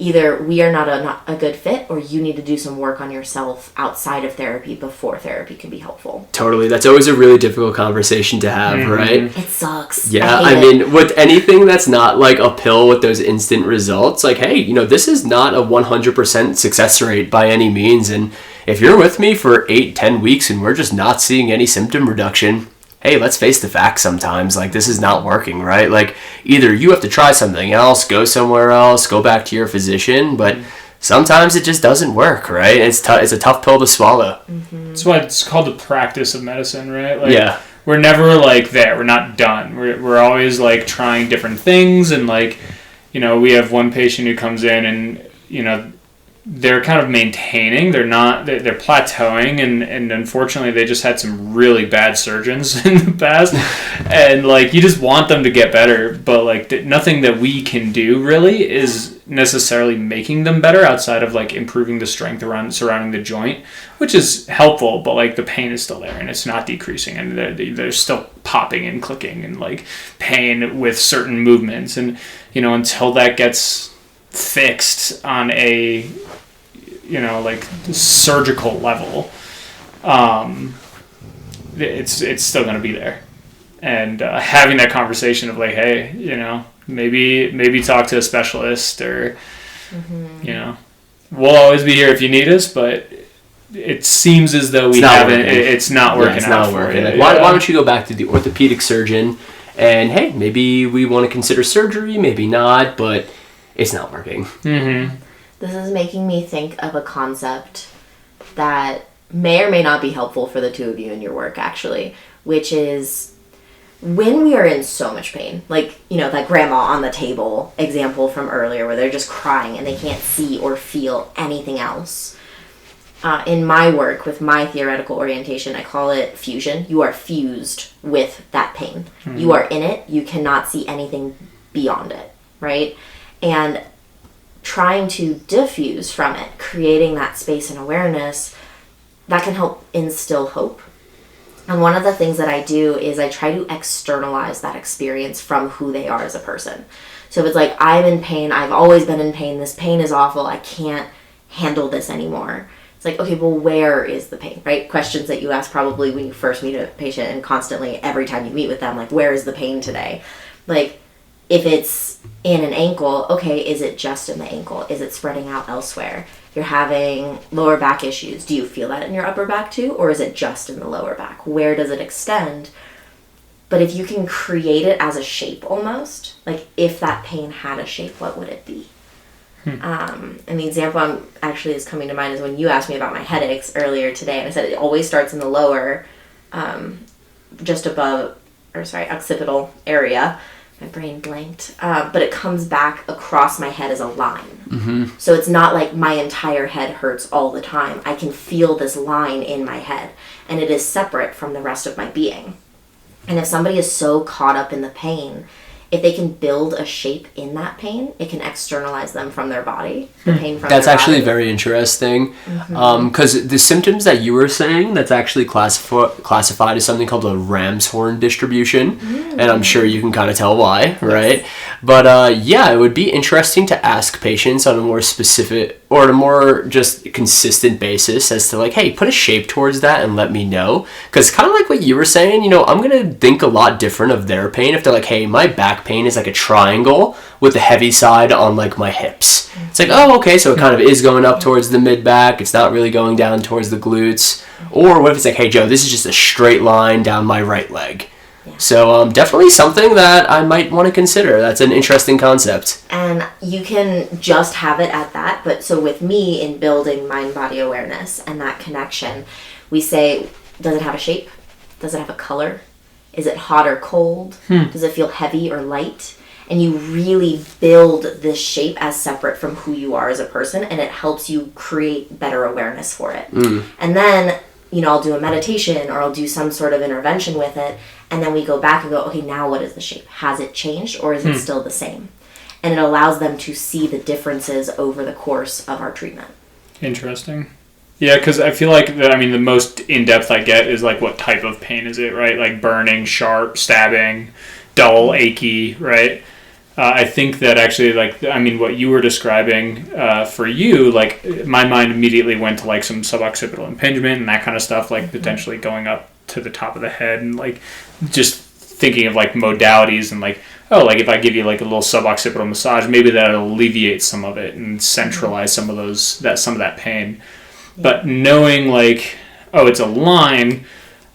Speaker 1: Either we are not a good fit, or you need to do some work on yourself outside of therapy before therapy can be helpful.
Speaker 3: Totally. That's always a really difficult conversation to have, right?
Speaker 1: It sucks.
Speaker 3: Yeah, I mean, with anything that's not like a pill with those instant results, like, hey, you know, this is not a 100% success rate by any means. And if you're with me for 8-10 weeks and we're just not seeing any symptom reduction, hey, let's face the facts sometimes. Like, this is not working, right? Like, either you have to try something else, go somewhere else, go back to your physician, but sometimes it just doesn't work, right? It's a tough pill to swallow.
Speaker 2: Mm-hmm. That's why it's called the practice of medicine, right? Like,
Speaker 3: yeah.
Speaker 2: We're never, like, there. We're not done. We're always, like, trying different things, and, like, you know, we have one patient who comes in and, you know, they're kind of maintaining. They're plateauing, and unfortunately they just had some really bad surgeons in the past, and like you just want them to get better, but like nothing that we can do really is necessarily making them better outside of like improving the strength surrounding the joint, which is helpful, but like the pain is still there and it's not decreasing, and they're still popping and clicking and like pain with certain movements, and until that gets fixed on a like surgical level, it's still going to be there. And having that conversation of like, hey, maybe talk to a specialist, or we'll always be here if you need us, but it seems as though it's not working out for you.
Speaker 3: Like, why don't you go back to the orthopedic surgeon and hey, maybe we want to consider surgery, maybe not, but it's not working.
Speaker 1: This is making me think of a concept that may or may not be helpful for the two of you in your work, actually, which is when we are in so much pain, like, that grandma on the table example from earlier where they're just crying and they can't see or feel anything else. In my work, with my theoretical orientation, I call it fusion. You are fused with that pain. You are in it. You cannot see anything beyond it, right? And trying to diffuse from it, creating that space and awareness, that can help instill hope. And one of the things that I do is I try to externalize that experience from who they are as a person. So if it's like, I'm in pain, I've always been in pain, this pain is awful, I can't handle this anymore. It's like, okay, well, where is the pain, right? Questions that you ask probably when you first meet a patient, and constantly every time you meet with them, like, where is the pain today? Like, if it's in an ankle, okay, is it just in the ankle? Is it spreading out elsewhere? You're having lower back issues. Do you feel that in your upper back too? Or is it just in the lower back? Where does it extend? But if you can create it as a shape almost, like if that pain had a shape, what would it be? And the example actually is coming to mind is when you asked me about my headaches earlier today, and I said it always starts in the lower, just above, occipital area. My brain blanked, but it comes back across my head as a line. So it's not like my entire head hurts all the time. I can feel this line in my head, and it is separate from the rest of my being. And if somebody is so caught up in the pain, if they can build a shape in that pain, it can externalize them from their body, the pain from
Speaker 3: That's
Speaker 1: their
Speaker 3: actually
Speaker 1: body.
Speaker 3: very interesting, because the symptoms that you were saying, that's actually classified as something called a ram's horn distribution, and I'm sure you can kind of tell why, right? But it would be interesting to ask patients on a more specific or on a more just consistent basis as to like, hey, put a shape towards that and let me know, because kind of like what you were saying, I'm going to think a lot different of their pain if they're like, hey, my back pain is like a triangle with the heavy side on like my hips. It's like, oh, okay, so it kind of is going up towards the mid back, it's not really going down towards the glutes. Or what if it's like, hey Joe, this is just a straight line down my right leg? So definitely something that I might want to consider. That's an interesting concept.
Speaker 1: And you can just have it at that. But so with me in building mind-body awareness and that connection, we say, does it have a shape? Does it have a color? Is it hot or cold? Does it feel heavy or light? And you really build this shape as separate from who you are as a person, and it helps you create better awareness for it. And then, I'll do a meditation or I'll do some sort of intervention with it, and then we go back and go, okay, now what is the shape? Has it changed or is it still the same? And it allows them to see the differences over the course of our treatment.
Speaker 2: Interesting. Yeah, because I feel like the most in-depth I get is like, what type of pain is it, right? Like burning, sharp, stabbing, dull, achy, right? I think that actually, what you were describing for you, like, my mind immediately went to, like, some suboccipital impingement and that kind of stuff, like, potentially going up to the top of the head and, like, just thinking of, like, modalities and, like, oh, like, if I give you, like, a little suboccipital massage, maybe that'll alleviate some of it and centralize some of that pain. But knowing, like, oh, it's a line,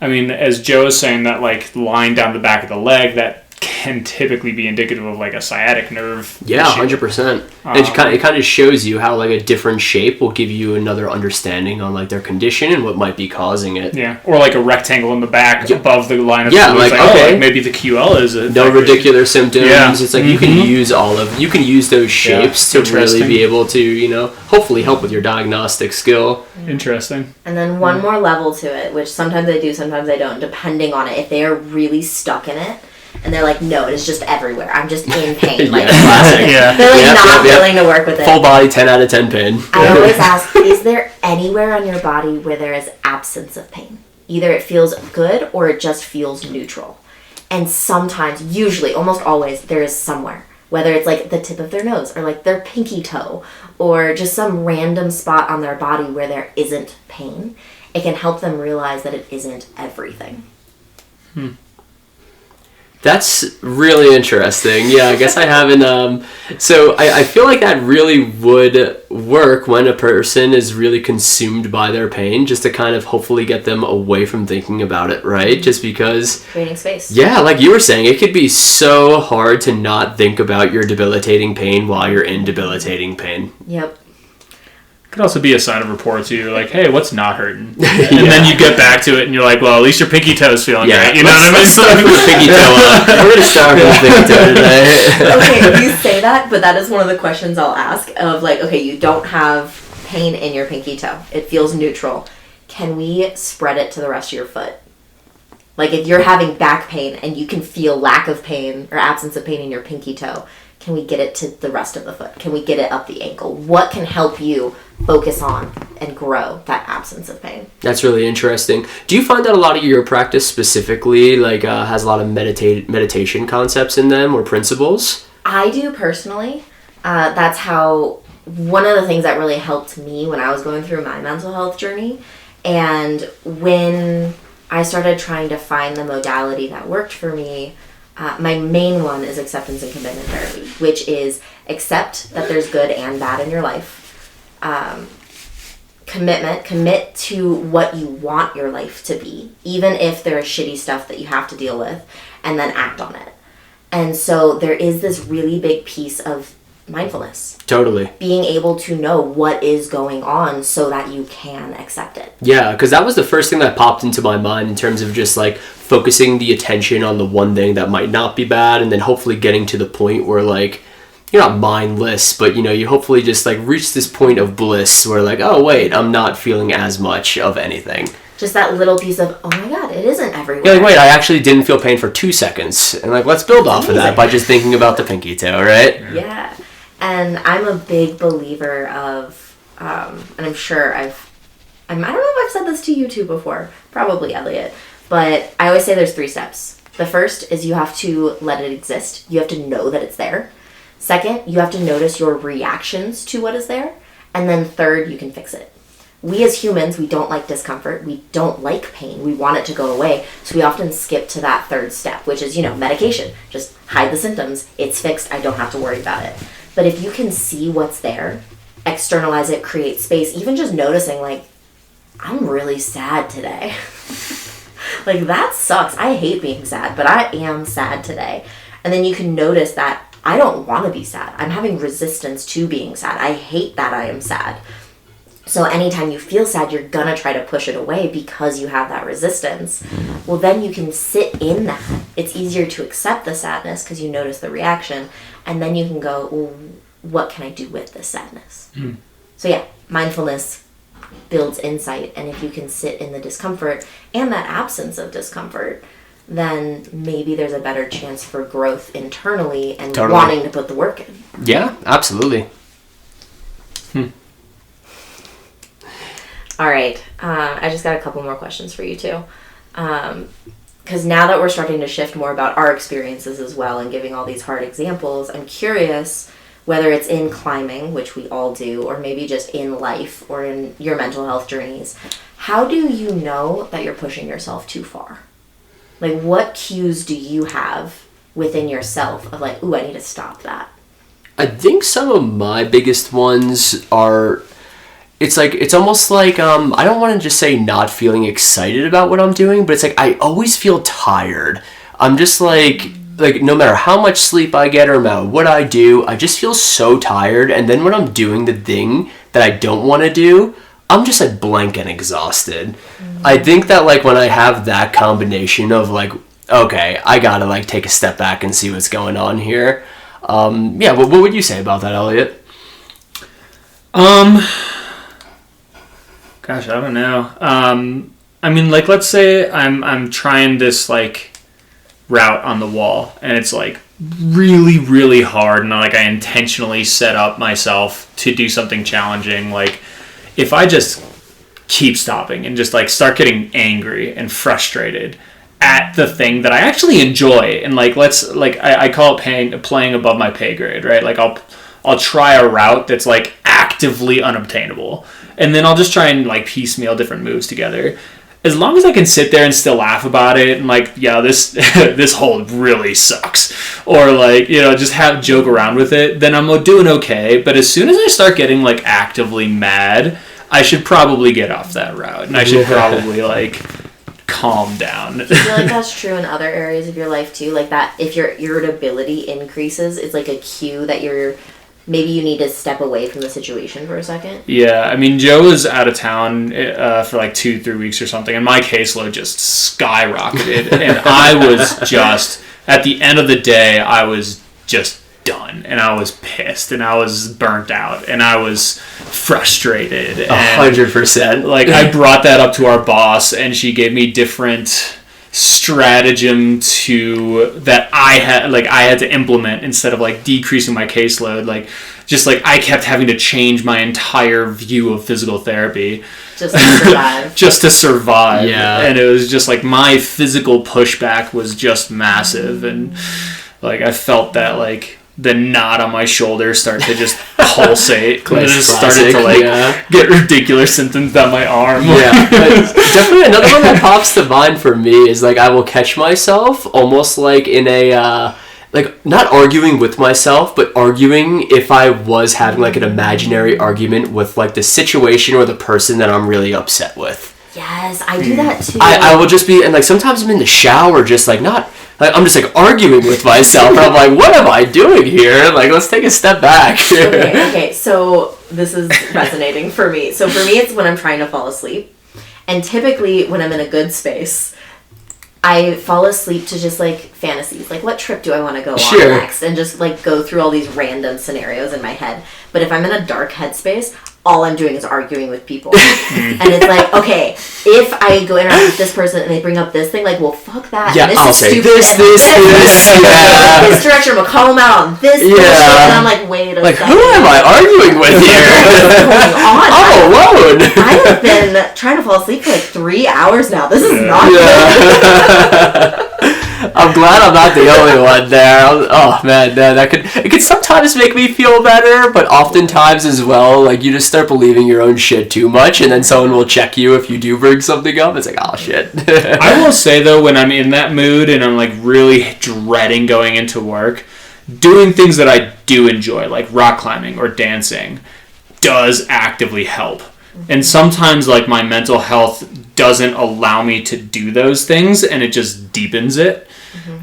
Speaker 2: as Joe is saying, that, like, line down the back of the leg, that can typically be indicative of like a sciatic nerve
Speaker 3: Yeah,
Speaker 2: issue.
Speaker 3: 100%. It kind of shows you how like a different shape will give you another understanding on like their condition and what might be causing it.
Speaker 2: Yeah, or like a rectangle in the back above the line of
Speaker 3: Yeah,
Speaker 2: fluid.
Speaker 3: like,
Speaker 2: It's
Speaker 3: okay.
Speaker 2: like maybe the QL is it.
Speaker 3: No radicular symptoms.
Speaker 2: Yeah.
Speaker 3: It's like you can use those shapes to really
Speaker 2: interesting.
Speaker 3: be able to, hopefully help with your diagnostic skill.
Speaker 2: Interesting.
Speaker 1: And then one more level to it, which sometimes I do, sometimes I don't, depending on it. If they are really stuck in it, and they're like, no, it is just everywhere. I'm just in pain. Like,
Speaker 3: classic.
Speaker 2: Yeah.
Speaker 1: they're like not
Speaker 3: Yep.
Speaker 1: willing to work with it.
Speaker 3: Full body 10 out of 10 pain.
Speaker 1: I always ask, is there anywhere on your body where there is absence of pain? Either it feels good or it just feels neutral. And sometimes, usually, almost always, there is somewhere. Whether it's like the tip of their nose or like their pinky toe or just some random spot on their body where there isn't pain. It can help them realize that it isn't everything.
Speaker 3: That's really interesting. Yeah, I guess I haven't. So I feel like that really would work when a person is really consumed by their pain, just to kind of hopefully get them away from thinking about it, right? Just because,
Speaker 1: Creating space.
Speaker 3: yeah, like you were saying, it could be so hard to not think about your debilitating pain while you're in debilitating pain.
Speaker 1: Yep.
Speaker 2: Could also be a sign of rapport too, like, hey, what's not hurting? And then you get back to it and you're like, well, at least your pinky toe's feeling great. You know what I mean?
Speaker 3: Let's start with the pinky toe up. We're going to start with the pinky toe today.
Speaker 1: Okay, you say that, but that is one of the questions I'll ask of like, okay, you don't have pain in your pinky toe. It feels neutral. Can we spread it to the rest of your foot? Like if you're having back pain and you can feel lack of pain or absence of pain in your pinky toe, can we get it to the rest of the foot? Can we get it up the ankle? What can help you focus on and grow that absence of pain?
Speaker 3: That's really interesting. Do you find that a lot of your practice specifically has a lot of meditation concepts in them or principles?
Speaker 1: I do personally. That's how one of the things that really helped me when I was going through my mental health journey, and when I started trying to find the modality that worked for me, my main one is acceptance and commitment therapy, which is accept that there's good and bad in your life. Commit to what you want your life to be, even if there is shitty stuff that you have to deal with, and then act on it. And so there is this really big piece of mindfulness.
Speaker 3: Totally.
Speaker 1: Being able to know what is going on so that you can accept it.
Speaker 3: Yeah, because that was the first thing that popped into my mind in terms of just like focusing the attention on the one thing that might not be bad, and then hopefully getting to the point where like you're not mindless, but you hopefully just like reach this point of bliss where like, oh wait, I'm not feeling as much of anything.
Speaker 1: Just that little piece of, oh my god, it isn't everywhere.
Speaker 3: You're like, wait, I actually didn't feel pain for 2 seconds. And like, let's build off of that by just thinking about the pinky toe, right?
Speaker 1: Yeah. And I'm a big believer of, and I'm sure I don't know if I've said this to you too before, probably Elliott, but I always say there's 3 steps. The first is you have to let it exist. You have to know that it's there. Second, you have to notice your reactions to what is there. And then third, you can fix it. We as humans, we don't like discomfort. We don't like pain. We want it to go away. So we often skip to that third step, which is, medication. Just hide the symptoms. It's fixed. I don't have to worry about it. But if you can see what's there, externalize it, create space, even just noticing like, I'm really sad today. Like that sucks. I hate being sad, but I am sad today. And then you can notice that I don't want to be sad. I'm having resistance to being sad. I hate that I am sad. So anytime you feel sad, you're gonna try to push it away because you have that resistance. Well, then you can sit in that. It's easier to accept the sadness because you notice the reaction. And then you can go, well, what can I do with this sadness? So yeah, mindfulness builds insight. And if you can sit in the discomfort and that absence of discomfort, then maybe there's a better chance for growth internally and wanting to put the work in.
Speaker 3: Yeah, absolutely.
Speaker 1: All right. I just got a couple more questions for you too. Because now that we're starting to shift more about our experiences as well and giving all these hard examples, I'm curious whether it's in climbing, which we all do, or maybe just in life or in your mental health journeys. How do you know that you're pushing yourself too far? Like, what cues do you have within yourself of like, ooh, I need to stop that?
Speaker 3: I think some of my biggest ones are, it's almost like, I don't want to just say not feeling excited about what I'm doing, but it's like, I always feel tired. I'm just like, like, no matter how much sleep I get or no matter what I do, I just feel so tired. And then when I'm doing the thing that I don't want to do, I'm just, like, blank and exhausted. I think that, like, when I have that combination of, like, okay, I gotta, like, take a step back and see what's going on here. Yeah, what would you say about that, Elliott?
Speaker 2: Gosh, I don't know. I mean, like, let's say I'm trying this, like, route on the wall, and it's, like, really, really hard, and, like, I intentionally set up myself to do something challenging. Like, if I just keep stopping and just, like, start getting angry and frustrated at the thing that I actually enjoy, and, like, I call it playing above my pay grade, right? Like, I'll try a route that's, like, actively unobtainable, and then I'll just try and, like, piecemeal different moves together. As long as I can sit there and still laugh about it and, like, yeah, this this hold really sucks, or, like, you know, just joke around with it, then I'm doing okay. But as soon as I start getting, like, actively mad, I should probably get off that route, and I should probably, like, calm down.
Speaker 1: I feel like that's true in other areas of your life too, like that if your irritability increases, it's like a cue that maybe you need to step away from the situation for a second.
Speaker 2: Yeah, I mean, Joe was out of town for like 2-3 weeks or something, and my caseload just skyrocketed, and I was just, at the end of the day, I was just done, and I was pissed, and I was burnt out, and I was frustrated.
Speaker 3: 100%.
Speaker 2: Like, I brought that up to our boss, and she gave me different stratagem that I had to implement instead of, like, decreasing my caseload. Like, just, like, I kept having to change my entire view of physical therapy
Speaker 1: just to survive.
Speaker 2: Just to survive.
Speaker 3: Yeah.
Speaker 2: And it was just, like, my physical pushback was just massive, and, like, I felt that, like, the knot on my shoulder start to just pulsate. And it just started to, like, get ridiculous symptoms down my arm.
Speaker 3: Yeah. Definitely another one that pops to mind for me is, like, I will catch myself almost, like, in a, like, not arguing with myself, but arguing if I was having, like, an imaginary argument with, like, the situation or the person that I'm really upset with.
Speaker 1: Yes, I do that too.
Speaker 3: I will just be, and, like, sometimes I'm in the shower just, like, not... Like, I'm just, like, arguing with myself, and I'm like, what am I doing here? Like, let's take a step back.
Speaker 1: Okay, so this is resonating for me. So for me, it's when I'm trying to fall asleep. And typically, when I'm in a good space, I fall asleep to just, like, fantasies. Like, what trip do I want to go on next? And just, like, go through all these random scenarios in my head. But if I'm in a dark headspace, all I'm doing is arguing with people. And it's like, okay, if I go interact with this person and they bring up this thing, like, well, fuck that.
Speaker 3: Yeah,
Speaker 1: this
Speaker 3: I'll
Speaker 1: is
Speaker 3: say
Speaker 1: stupid.
Speaker 3: this, yeah.
Speaker 1: This direction, I'm going to call them out on this bullshit. And I'm like, wait a
Speaker 3: like,
Speaker 1: second.
Speaker 3: who am I arguing with here?
Speaker 1: What's going on?
Speaker 3: I'm alone.
Speaker 1: I have been trying to fall asleep for like 3 hours now. This is not good.
Speaker 3: I'm glad I'm not the only one there. Oh man, it could sometimes make me feel better, but oftentimes as well, like, you just start believing your own shit too much, and then someone will check you if you do bring something up. It's like, oh shit.
Speaker 2: I will say though, when I'm in that mood and I'm, like, really dreading going into work, doing things that I do enjoy, like rock climbing or dancing, does actively help. And sometimes, like, my mental health doesn't allow me to do those things, and it just deepens it.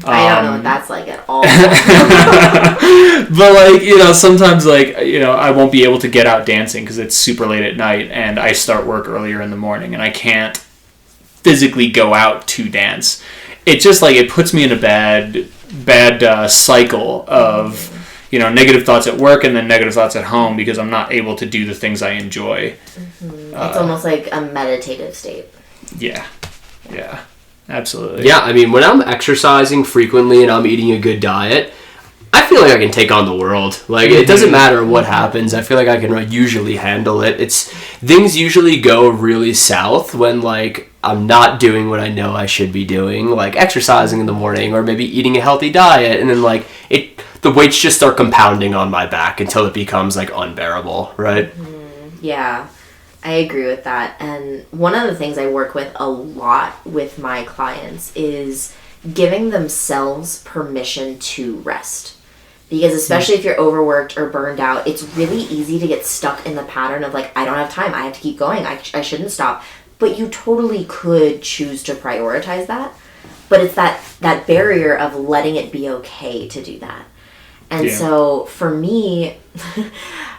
Speaker 1: I don't know what that's like at all.
Speaker 2: But, like, you know, sometimes, like, you know, I won't be able to get out dancing because it's super late at night, and I start work earlier in the morning, and I can't physically go out to dance. It just, like, it puts me in a bad cycle of, you know, negative thoughts at work and then negative thoughts at home because I'm not able to do the things I enjoy.
Speaker 1: It's almost like a meditative state.
Speaker 2: Yeah. Absolutely.
Speaker 3: Yeah, I mean, when I'm exercising frequently and I'm eating a good diet, I feel like I can take on the world. Like, it doesn't matter what happens. I feel like I can usually handle it. Things usually go really south when, like, I'm not doing what I know I should be doing, like exercising in the morning or maybe eating a healthy diet, and then, like, the weights just start compounding on my back until it becomes, like, unbearable, right?
Speaker 1: Yeah. I agree with that. And one of the things I work with a lot with my clients is giving themselves permission to rest. Because especially if you're overworked or burned out, it's really easy to get stuck in the pattern of, like, I don't have time, I have to keep going, I shouldn't stop. But you totally could choose to prioritize that. But it's that barrier of letting it be okay to do that. And so for me,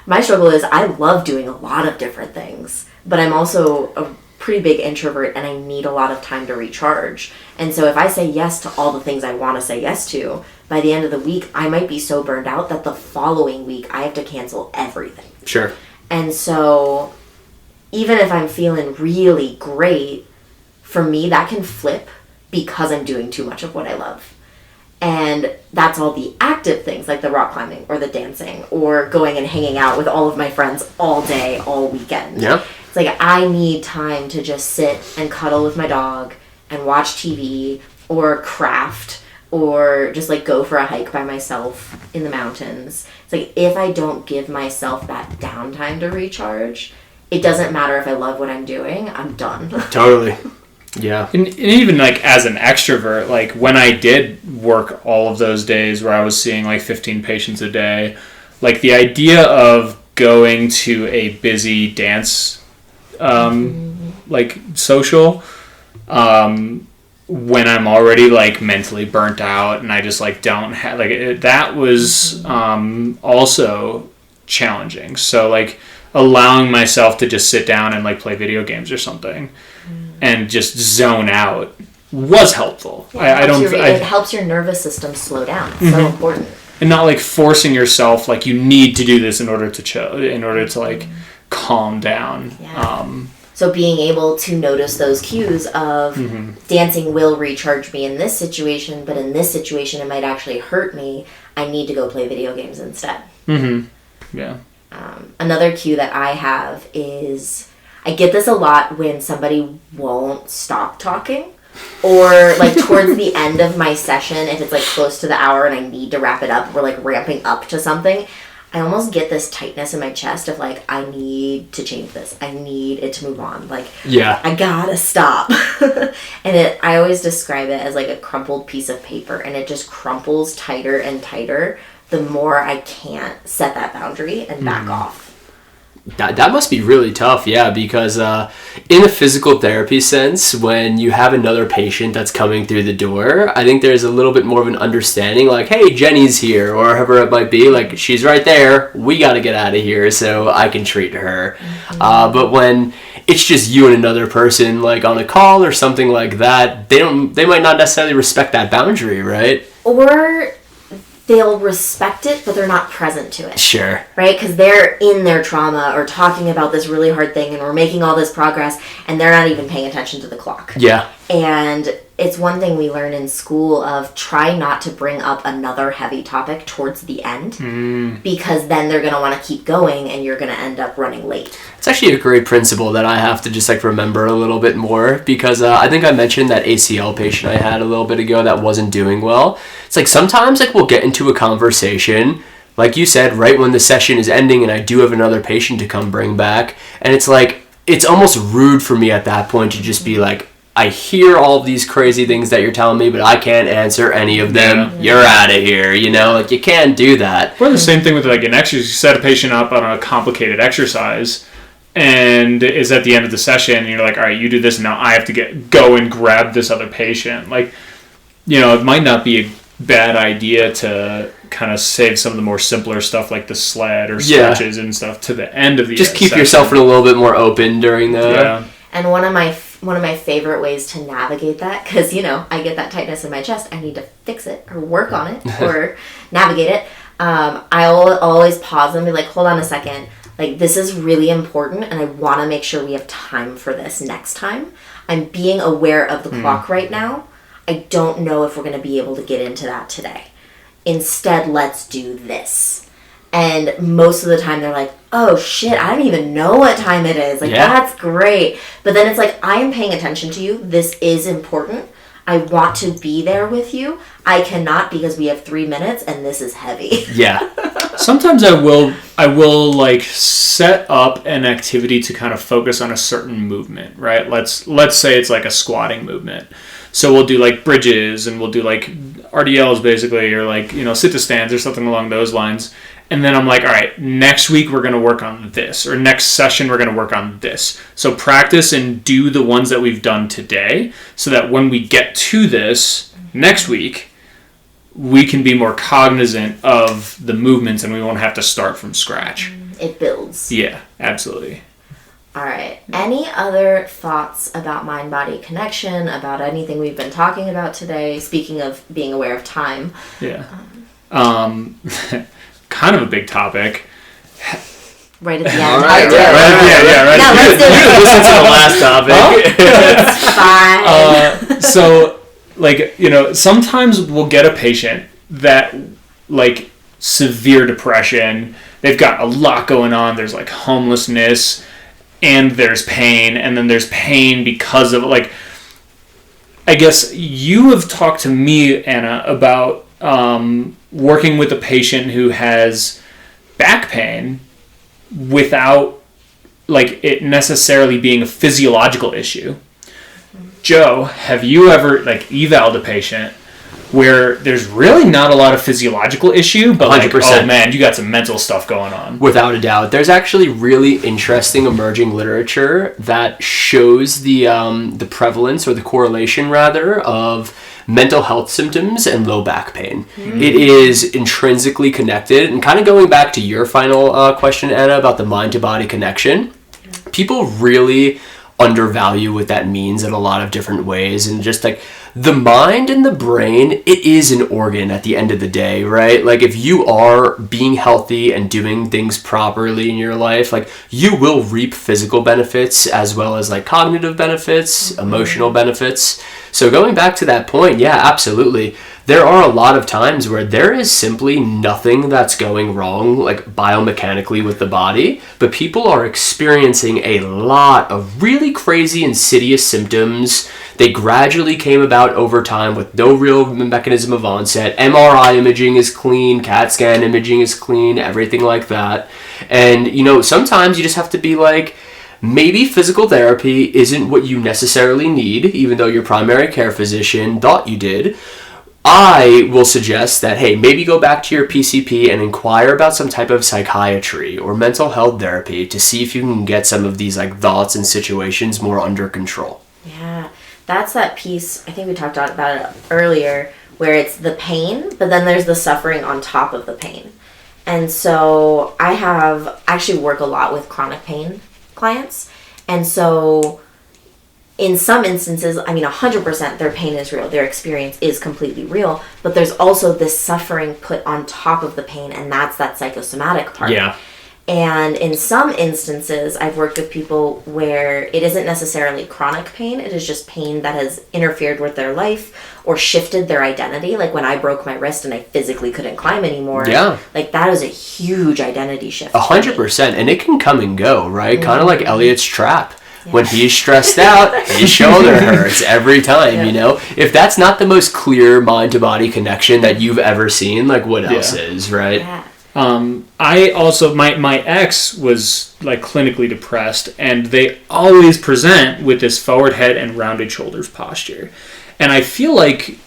Speaker 1: my struggle is I love doing a lot of different things, but I'm also a pretty big introvert and I need a lot of time to recharge. And so if I say yes to all the things I want to say yes to, by the end of the week, I might be so burned out that the following week I have to cancel everything.
Speaker 3: Sure.
Speaker 1: And so even if I'm feeling really great, for me, that can flip because I'm doing too much of what I love. And that's all the active things like the rock climbing or the dancing or going and hanging out with all of my friends all day, all weekend.
Speaker 3: Yeah.
Speaker 1: It's like I need time to just sit and cuddle with my dog and watch TV or craft or just like go for a hike by myself in the mountains. It's like if I don't give myself that downtime to recharge, it doesn't matter if I love what I'm doing, I'm done.
Speaker 3: Totally. Yeah.
Speaker 2: And even like as an extrovert, like when I did work all of those days where I was seeing like 15 patients a day, like the idea of going to a busy dance like social when I'm already like mentally burnt out and I just like don't have like that was also challenging. So like allowing myself to just sit down and like play video games or something and just zone out was helpful.
Speaker 1: Yeah, it helps your nervous system slow down. It's so important.
Speaker 2: And not like forcing yourself like you need to do this in order to chill, in order to like calm down.
Speaker 1: Yeah. So being able to notice those cues of dancing will recharge me in this situation, but in this situation it might actually hurt me. I need to go play video games instead.
Speaker 2: Yeah.
Speaker 1: Another cue that I have is I get this a lot when somebody won't stop talking or like towards the end of my session, if it's like close to the hour and I need to wrap it up, we're like ramping up to something. I almost get this tightness in my chest of like, I need to change this. I need it to move on. Like, I gotta stop. And I always describe it as like a crumpled piece of paper and it just crumples tighter and tighter the more I can't set that boundary and back off.
Speaker 3: That must be really tough, yeah, because in a physical therapy sense, when you have another patient that's coming through the door, I think there's a little bit more of an understanding, like, hey, Jenny's here, or whoever it might be, like, she's right there, we gotta get out of here so I can treat her. But when it's just you and another person, like, on a call or something like that, they might not necessarily respect that boundary, right?
Speaker 1: Or they'll respect it, but they're not present to it.
Speaker 3: Sure.
Speaker 1: Right? Because they're in their trauma or talking about this really hard thing and we're making all this progress and they're not even paying attention to the clock.
Speaker 3: Yeah.
Speaker 1: And it's one thing we learn in school of try not to bring up another heavy topic towards the end because then they're going to want to keep going and you're going to end up running late.
Speaker 3: It's actually a great principle that I have to just like remember a little bit more because I think I mentioned that ACL patient I had a little bit ago that wasn't doing well. It's like sometimes like we'll get into a conversation, like you said, right when the session is ending and I do have another patient to come bring back. And it's like, it's almost rude for me at that point to just be like, I hear all of these crazy things that you're telling me, but I can't answer any of them. Yeah. You're out of here, you know? Like, you can't do that.
Speaker 2: Or the same thing with, like, an exercise. You set a patient up on a complicated exercise, and it's at the end of the session, and you're like, all right, you do this, and now I have to go and grab this other patient. Like, you know, it might not be a bad idea to kind of save some of the more simpler stuff, like the sled or stretches and stuff, to the end of the
Speaker 3: Just keep
Speaker 2: session.
Speaker 3: Yourself a little bit more open during the...
Speaker 2: Yeah.
Speaker 1: And one of my favorite ways to navigate that, because, you know, I get that tightness in my chest, I need to fix it or work on it or navigate it. I'll always pause and be like, hold on a second. Like, this is really important and I want to make sure we have time for this next time. I'm being aware of the clock right now. I don't know if we're going to be able to get into that today. Instead, let's do this. And most of the time they're like, oh shit, I don't even know what time it is. Like, that's great. But then it's like, I am paying attention to you. This is important. I want to be there with you. I cannot because we have 3 minutes and this is heavy.
Speaker 3: Yeah.
Speaker 2: Sometimes I will like set up an activity to kind of focus on a certain movement, right? Let's say it's like a squatting movement. So we'll do like bridges and we'll do like RDLs basically, or like, you know, sit to stands or something along those lines. And then I'm like, all right, next week we're going to work on this, or next session we're going to work on this. So practice and do the ones that we've done today so that when we get to this next week, we can be more cognizant of the movements and we won't have to start from scratch.
Speaker 1: It builds.
Speaker 2: Yeah, absolutely.
Speaker 1: All right. Any other thoughts about mind-body connection, about anything we've been talking about today? Speaking of being aware of time.
Speaker 2: Yeah. Kind of a big topic.
Speaker 1: Right at the end.
Speaker 3: All right.
Speaker 2: Right.
Speaker 1: No, let's do it.
Speaker 3: Listen to the last topic.
Speaker 1: It's fine.
Speaker 2: So, like, sometimes we'll get a patient that, like, severe depression, they've got a lot going on, there's, like, homelessness, and there's pain, and then there's pain because of, like, I guess you have talked to me, Anna, about working with a patient who has back pain without, like, it necessarily being a physiological issue. Joe, have you ever, like, eval'd a patient where there's really not a lot of physiological issue, but 100%. Like, oh man, you got some mental stuff going on?
Speaker 3: Without a doubt. There's actually really interesting emerging literature that shows the prevalence, or the correlation rather, of mental health symptoms and low back pain. It is intrinsically connected. And kind of going back to your final question, Anna, about the mind-to-body connection, people really undervalue what that means in a lot of different ways. And just like the mind and the brain, it is an organ at the end of the day, right? Like if you are being healthy and doing things properly in your life, like you will reap physical benefits as well as like cognitive benefits, emotional benefits. So going back to that point, yeah, absolutely. There are a lot of times where there is simply nothing that's going wrong, like biomechanically with the body, but people are experiencing a lot of really crazy, insidious symptoms. They gradually came about over time with no real mechanism of onset. MRI imaging is clean, CAT scan imaging is clean, everything like that. And, sometimes you just have to be like, maybe physical therapy isn't what you necessarily need, even though your primary care physician thought you did. I will suggest that, hey, maybe go back to your PCP and inquire about some type of psychiatry or mental health therapy to see if you can get some of these like thoughts and situations more under control.
Speaker 1: Yeah, that's that piece, I think we talked about it earlier, where it's the pain, but then there's the suffering on top of the pain. And so I actually work a lot with chronic pain clients. And so in some instances, 100% their pain is real. Their experience is completely real. But there's also this suffering put on top of the pain, and that's that psychosomatic part.
Speaker 2: Yeah.
Speaker 1: And in some instances, I've worked with people where it isn't necessarily chronic pain. It is just pain that has interfered with their life or shifted their identity. Like when I broke my wrist and I physically couldn't climb anymore.
Speaker 3: Yeah.
Speaker 1: Like that is a huge identity shift.
Speaker 3: 100%. And it can come and go, right? Kind of like Elliott's trap. Yeah. When he's stressed out, his shoulder hurts every time, If that's not the most clear mind-to-body connection that you've ever seen, like what else is, right?
Speaker 1: Yeah.
Speaker 2: I also, my ex was like clinically depressed, and they always present with this forward head and rounded shoulders posture. And I feel like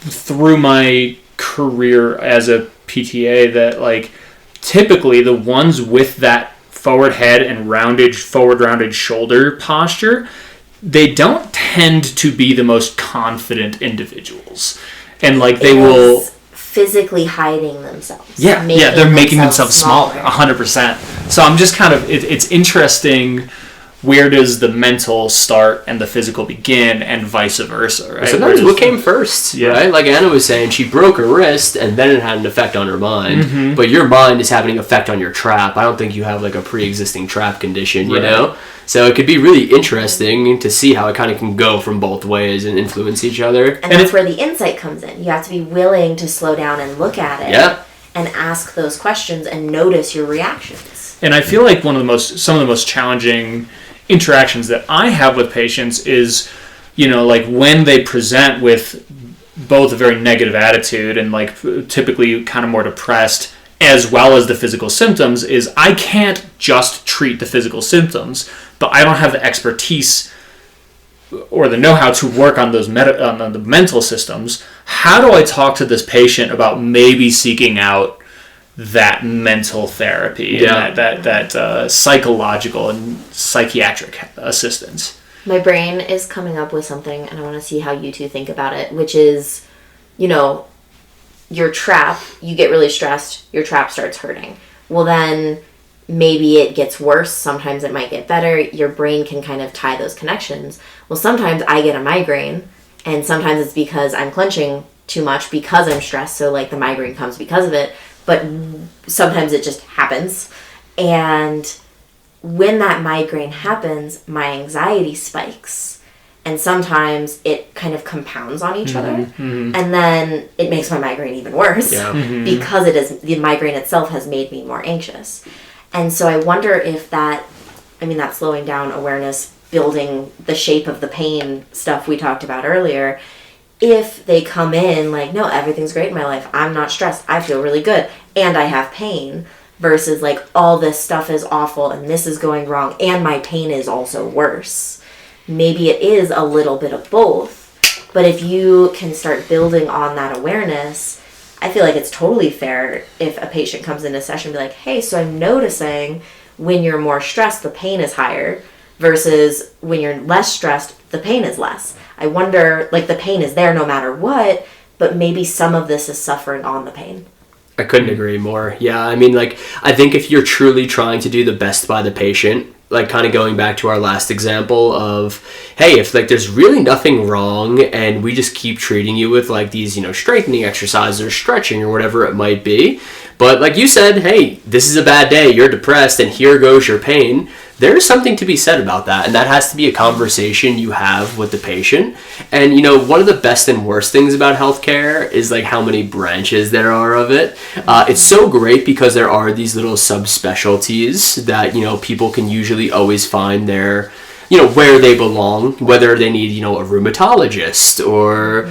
Speaker 2: through my career as a PTA that like typically the ones with that forward head and forward rounded shoulder posture, they don't tend to be the most confident individuals. And like they will
Speaker 1: physically hiding themselves.
Speaker 2: Yeah, they're making themselves smaller, 100%. So I'm just kind of, it's interesting, where does the mental start and the physical begin, and vice versa, right?
Speaker 3: Sometimes what came first, right? Like Anna was saying, she broke her wrist and then it had an effect on her mind, but your mind is having an effect on your trap. I don't think you have like a pre-existing trap condition, you know? So it could be really interesting to see how it kind of can go from both ways and influence each other.
Speaker 1: And that's where the insight comes in. You have to be willing to slow down and look at it and ask those questions and notice your reactions.
Speaker 2: And I feel like some of the most challenging interactions that I have with patients is, like when they present with both a very negative attitude and like typically kind of more depressed, as well as the physical symptoms, is I can't just treat the physical symptoms, but I don't have the expertise or the know-how to work on those on the mental systems. How do I talk to this patient about maybe seeking out that mental therapy
Speaker 3: Yeah.
Speaker 2: and that psychological and psychiatric assistance.
Speaker 1: My brain is coming up with something, and I want to see how you two think about it, which is, your trap, you get really stressed, your trap starts hurting. Well, then maybe it gets worse. Sometimes it might get better. Your brain can kind of tie those connections. Well, sometimes I get a migraine, and sometimes it's because I'm clenching too much because I'm stressed. So, the migraine comes because of it. But sometimes it just happens. And when that migraine happens, my anxiety spikes. And sometimes it kind of compounds on each other. Mm-hmm. And then it makes my migraine even worse. Yeah. Mm-hmm. Because the migraine itself has made me more anxious. And so I wonder if that slowing down awareness, building the shape of the pain stuff we talked about earlier, if they come in no, everything's great in my life, I'm not stressed, I feel really good, and I have pain, versus all this stuff is awful and this is going wrong and my pain is also worse. Maybe it is a little bit of both, but if you can start building on that awareness, I feel like it's totally fair if a patient comes into a session and be like, hey, so I'm noticing when you're more stressed, the pain is higher, versus when you're less stressed, the pain is less. I wonder, the pain is there no matter what, but maybe some of this is suffering on the pain.
Speaker 3: I couldn't agree more. Yeah, I think if you're truly trying to do the best by the patient, kind of going back to our last example of, hey, if there's really nothing wrong and we just keep treating you with these, strengthening exercises or stretching or whatever it might be, but like you said, hey, this is a bad day, you're depressed, and here goes your pain. There's something to be said about that, and that has to be a conversation you have with the patient. And one of the best and worst things about healthcare is how many branches there are of it. It's so great because there are these little subspecialties that people can usually always find their where they belong, whether they need a rheumatologist or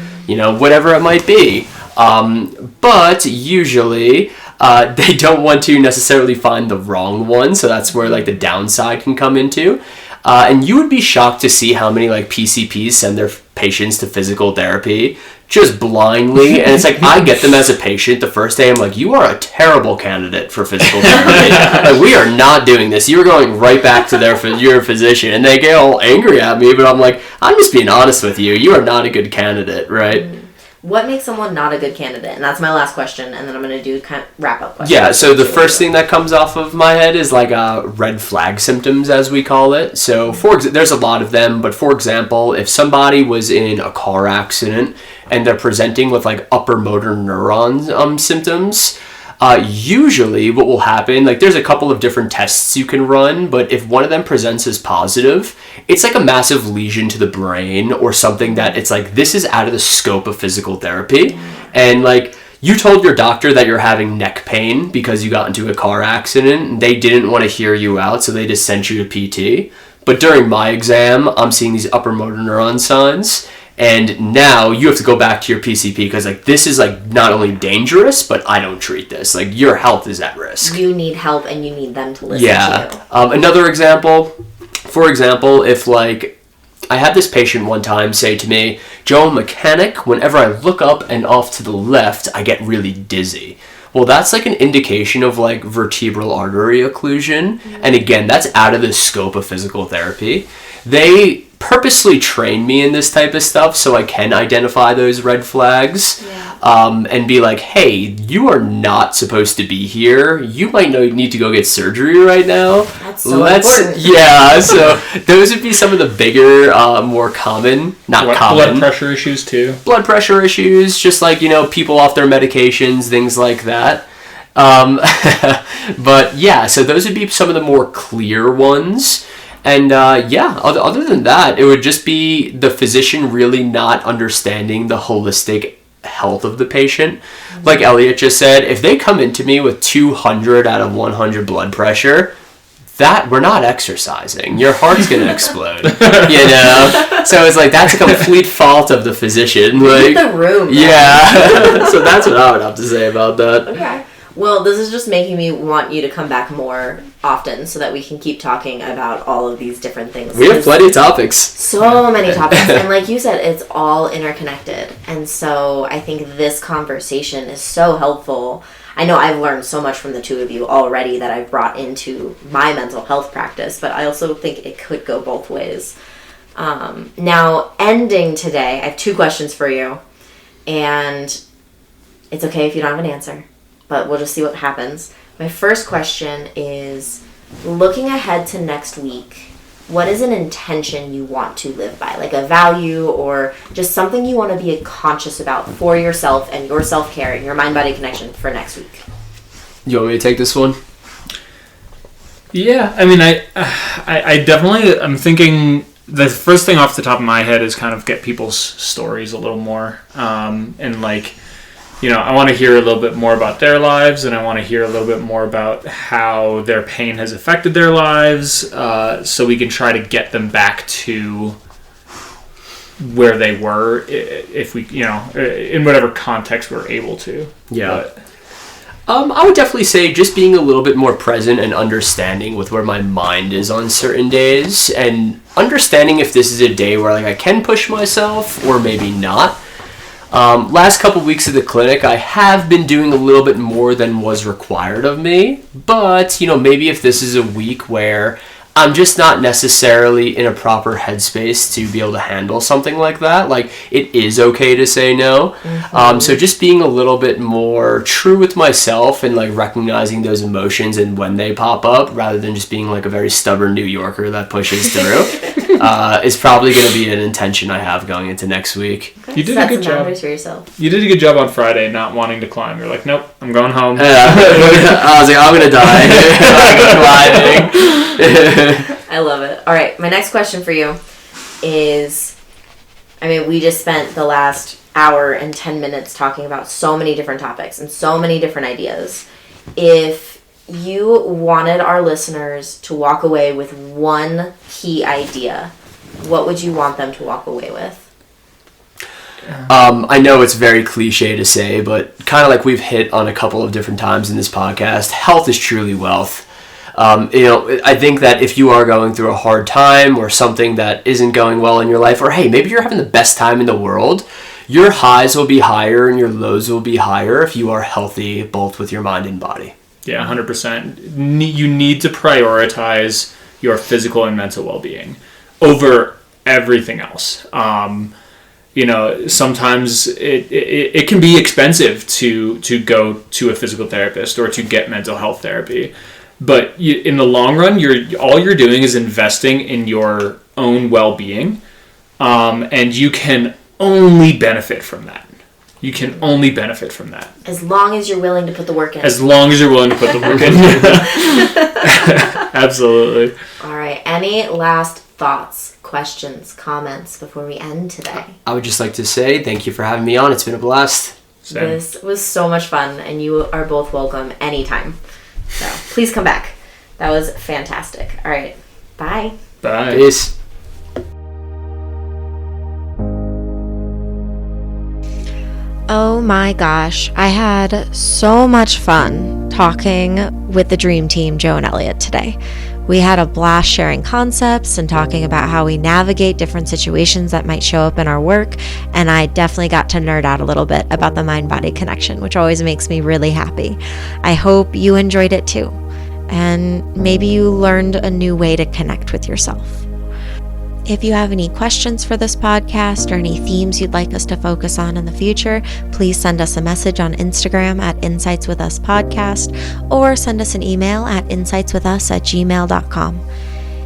Speaker 3: whatever it might be. But usually they don't want to necessarily find the wrong one, so that's where the downside can come into. And you would be shocked to see how many PCPs send their patients to physical therapy just blindly. And it's I get them as a patient the first day. I'm like, you are a terrible candidate for physical therapy. We are not doing this. You're going right back to your physician. And they get all angry at me, but I'm like, I'm just being honest with you. You are not a good candidate, right?
Speaker 1: What makes someone not a good candidate? And that's my last question, and then I'm going to do kind of wrap-up questions.
Speaker 3: Yeah, so the first thing that comes off of my head is red flag symptoms, as we call it. So there's a lot of them, but for example, if somebody was in a car accident and they're presenting with upper motor neuron symptoms, usually what will happen, there's a couple of different tests you can run, but if one of them presents as positive, it's a massive lesion to the brain or something that it's this is out of the scope of physical therapy. And you told your doctor that you're having neck pain because you got into a car accident and they didn't want to hear you out, so they just sent you to PT. But during my exam, I'm seeing these upper motor neuron signs. And now you have to go back to your PCP because this is not only dangerous, but I don't treat this. Your health is at risk.
Speaker 1: You need help and you need them to listen to you.
Speaker 3: Another example, for example, if I had this patient one time say to me, Joe, I'm a mechanic, whenever I look up and off to the left, I get really dizzy. Well, that's an indication of vertebral artery occlusion. Mm-hmm. And again, that's out of the scope of physical therapy. They purposely train me in this type of stuff so I can identify those red flags. And be hey, you are not supposed to be here. You might need to go get surgery right now.
Speaker 1: That's so important.
Speaker 3: Yeah, so those would be some of the bigger, more common,
Speaker 2: blood pressure issues too.
Speaker 3: Blood pressure issues, just people off their medications, things like that. But yeah, so those would be some of the more clear ones. And other than that, it would just be the physician really not understanding the holistic health of the patient. Like Elliott just said, if they come into me with 200 out of 100 blood pressure, that we're not exercising. Your heart's gonna explode. So it's that's a complete fault of the physician.
Speaker 1: Read the room.
Speaker 3: Yeah. So that's what I would have to say about that.
Speaker 1: Okay. Well, this is just making me want you to come back more often so that we can keep talking about all of these different things.
Speaker 3: We have plenty of topics.
Speaker 1: So many topics. And like you said, it's all interconnected. And so I think this conversation is so helpful. I know I've learned so much from the two of you already that I've brought into my mental health practice, but I also think it could go both ways. Now, ending today, I have 2 questions for you, and it's okay if you don't have an answer, but we'll just see what happens. My first question is, looking ahead to next week, what is an intention you want to live by? Like a value or just something you want to be conscious about for yourself and your self-care and your mind-body connection for next week?
Speaker 3: You want me to take this one?
Speaker 2: Yeah, I mean, I definitely, I'm thinking the first thing off the top of my head is kind of get people's stories a little more. And like, you know, I want to hear a little bit more about their lives, and I want to hear a little bit more about how their pain has affected their lives, so we can try to get them back to where they were, if we, you know, in whatever context we're able to.
Speaker 3: Yeah. I would definitely say just being a little bit more present and understanding with where my mind is on certain days, and understanding if this is a day where like I can push myself or maybe not. Last couple weeks of the clinic, I have been doing a little bit more than was required of me, but, you know, maybe if this is a week where I'm just not necessarily in a proper headspace to be able to handle something like that, like, it is okay to say no. Mm-hmm. So just being a little bit more true with myself and, like, recognizing those emotions and when they pop up, rather than just being, like, a very stubborn New Yorker that pushes through. Is probably going to be an intention I have going into next week.
Speaker 1: Okay.
Speaker 2: You did a good job.
Speaker 1: For yourself.
Speaker 2: You did a good job on Friday not wanting to climb. You're like, nope, I'm going home.
Speaker 3: I was like, I'm going to die. I'm climbing.
Speaker 1: I love it. All right, my next question for you is, I mean, we just spent the last hour and 10 minutes talking about so many different topics and so many different ideas. If you wanted our listeners to walk away with one key idea, what would you want them to walk away with?
Speaker 3: I know it's very cliche to say, but kind of like we've hit on a couple of different times in this podcast, health is truly wealth. You know, I think that if you are going through a hard time or something that isn't going well in your life, or hey, maybe you're having the best time in the world, your highs will be higher and your lows will be higher if you are healthy, both with your mind and body.
Speaker 2: Yeah, 100%. You need to prioritize your physical and mental well-being over everything else. You know, sometimes it can be expensive to go to a physical therapist or to get mental health therapy. But in the long run, all you're doing is investing in your own well-being, and you can only benefit from that. You can only benefit from that.
Speaker 1: As long as you're willing to put the work in.
Speaker 2: As long as you're willing to put the work in. Absolutely.
Speaker 1: All right. Any last thoughts, questions, comments before we end today?
Speaker 3: I would just like to say thank you for having me on. It's been a blast.
Speaker 2: Same.
Speaker 1: This was so much fun, and you are both welcome anytime. So please come back. That was fantastic. All right. Bye.
Speaker 2: Bye.
Speaker 3: Peace.
Speaker 4: Oh my gosh, I had so much fun talking with the dream team, Joe and Elliott, today. We had a blast sharing concepts and talking about how we navigate different situations that might show up in our work, and I definitely got to nerd out a little bit about the mind-body connection, which always makes me really happy. I hope you enjoyed it too, and maybe you learned a new way to connect with yourself. If you have any questions for this podcast or any themes you'd like us to focus on in the future, please send us a message on Instagram at Insights With Us Podcast, or send us an email at insightswithus@gmail.com.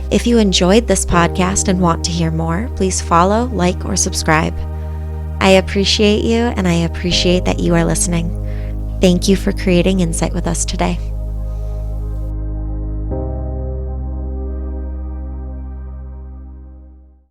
Speaker 4: If you enjoyed this podcast and want to hear more, please follow, like, or subscribe. I appreciate you, and I appreciate that you are listening. Thank you for creating Insight with us today.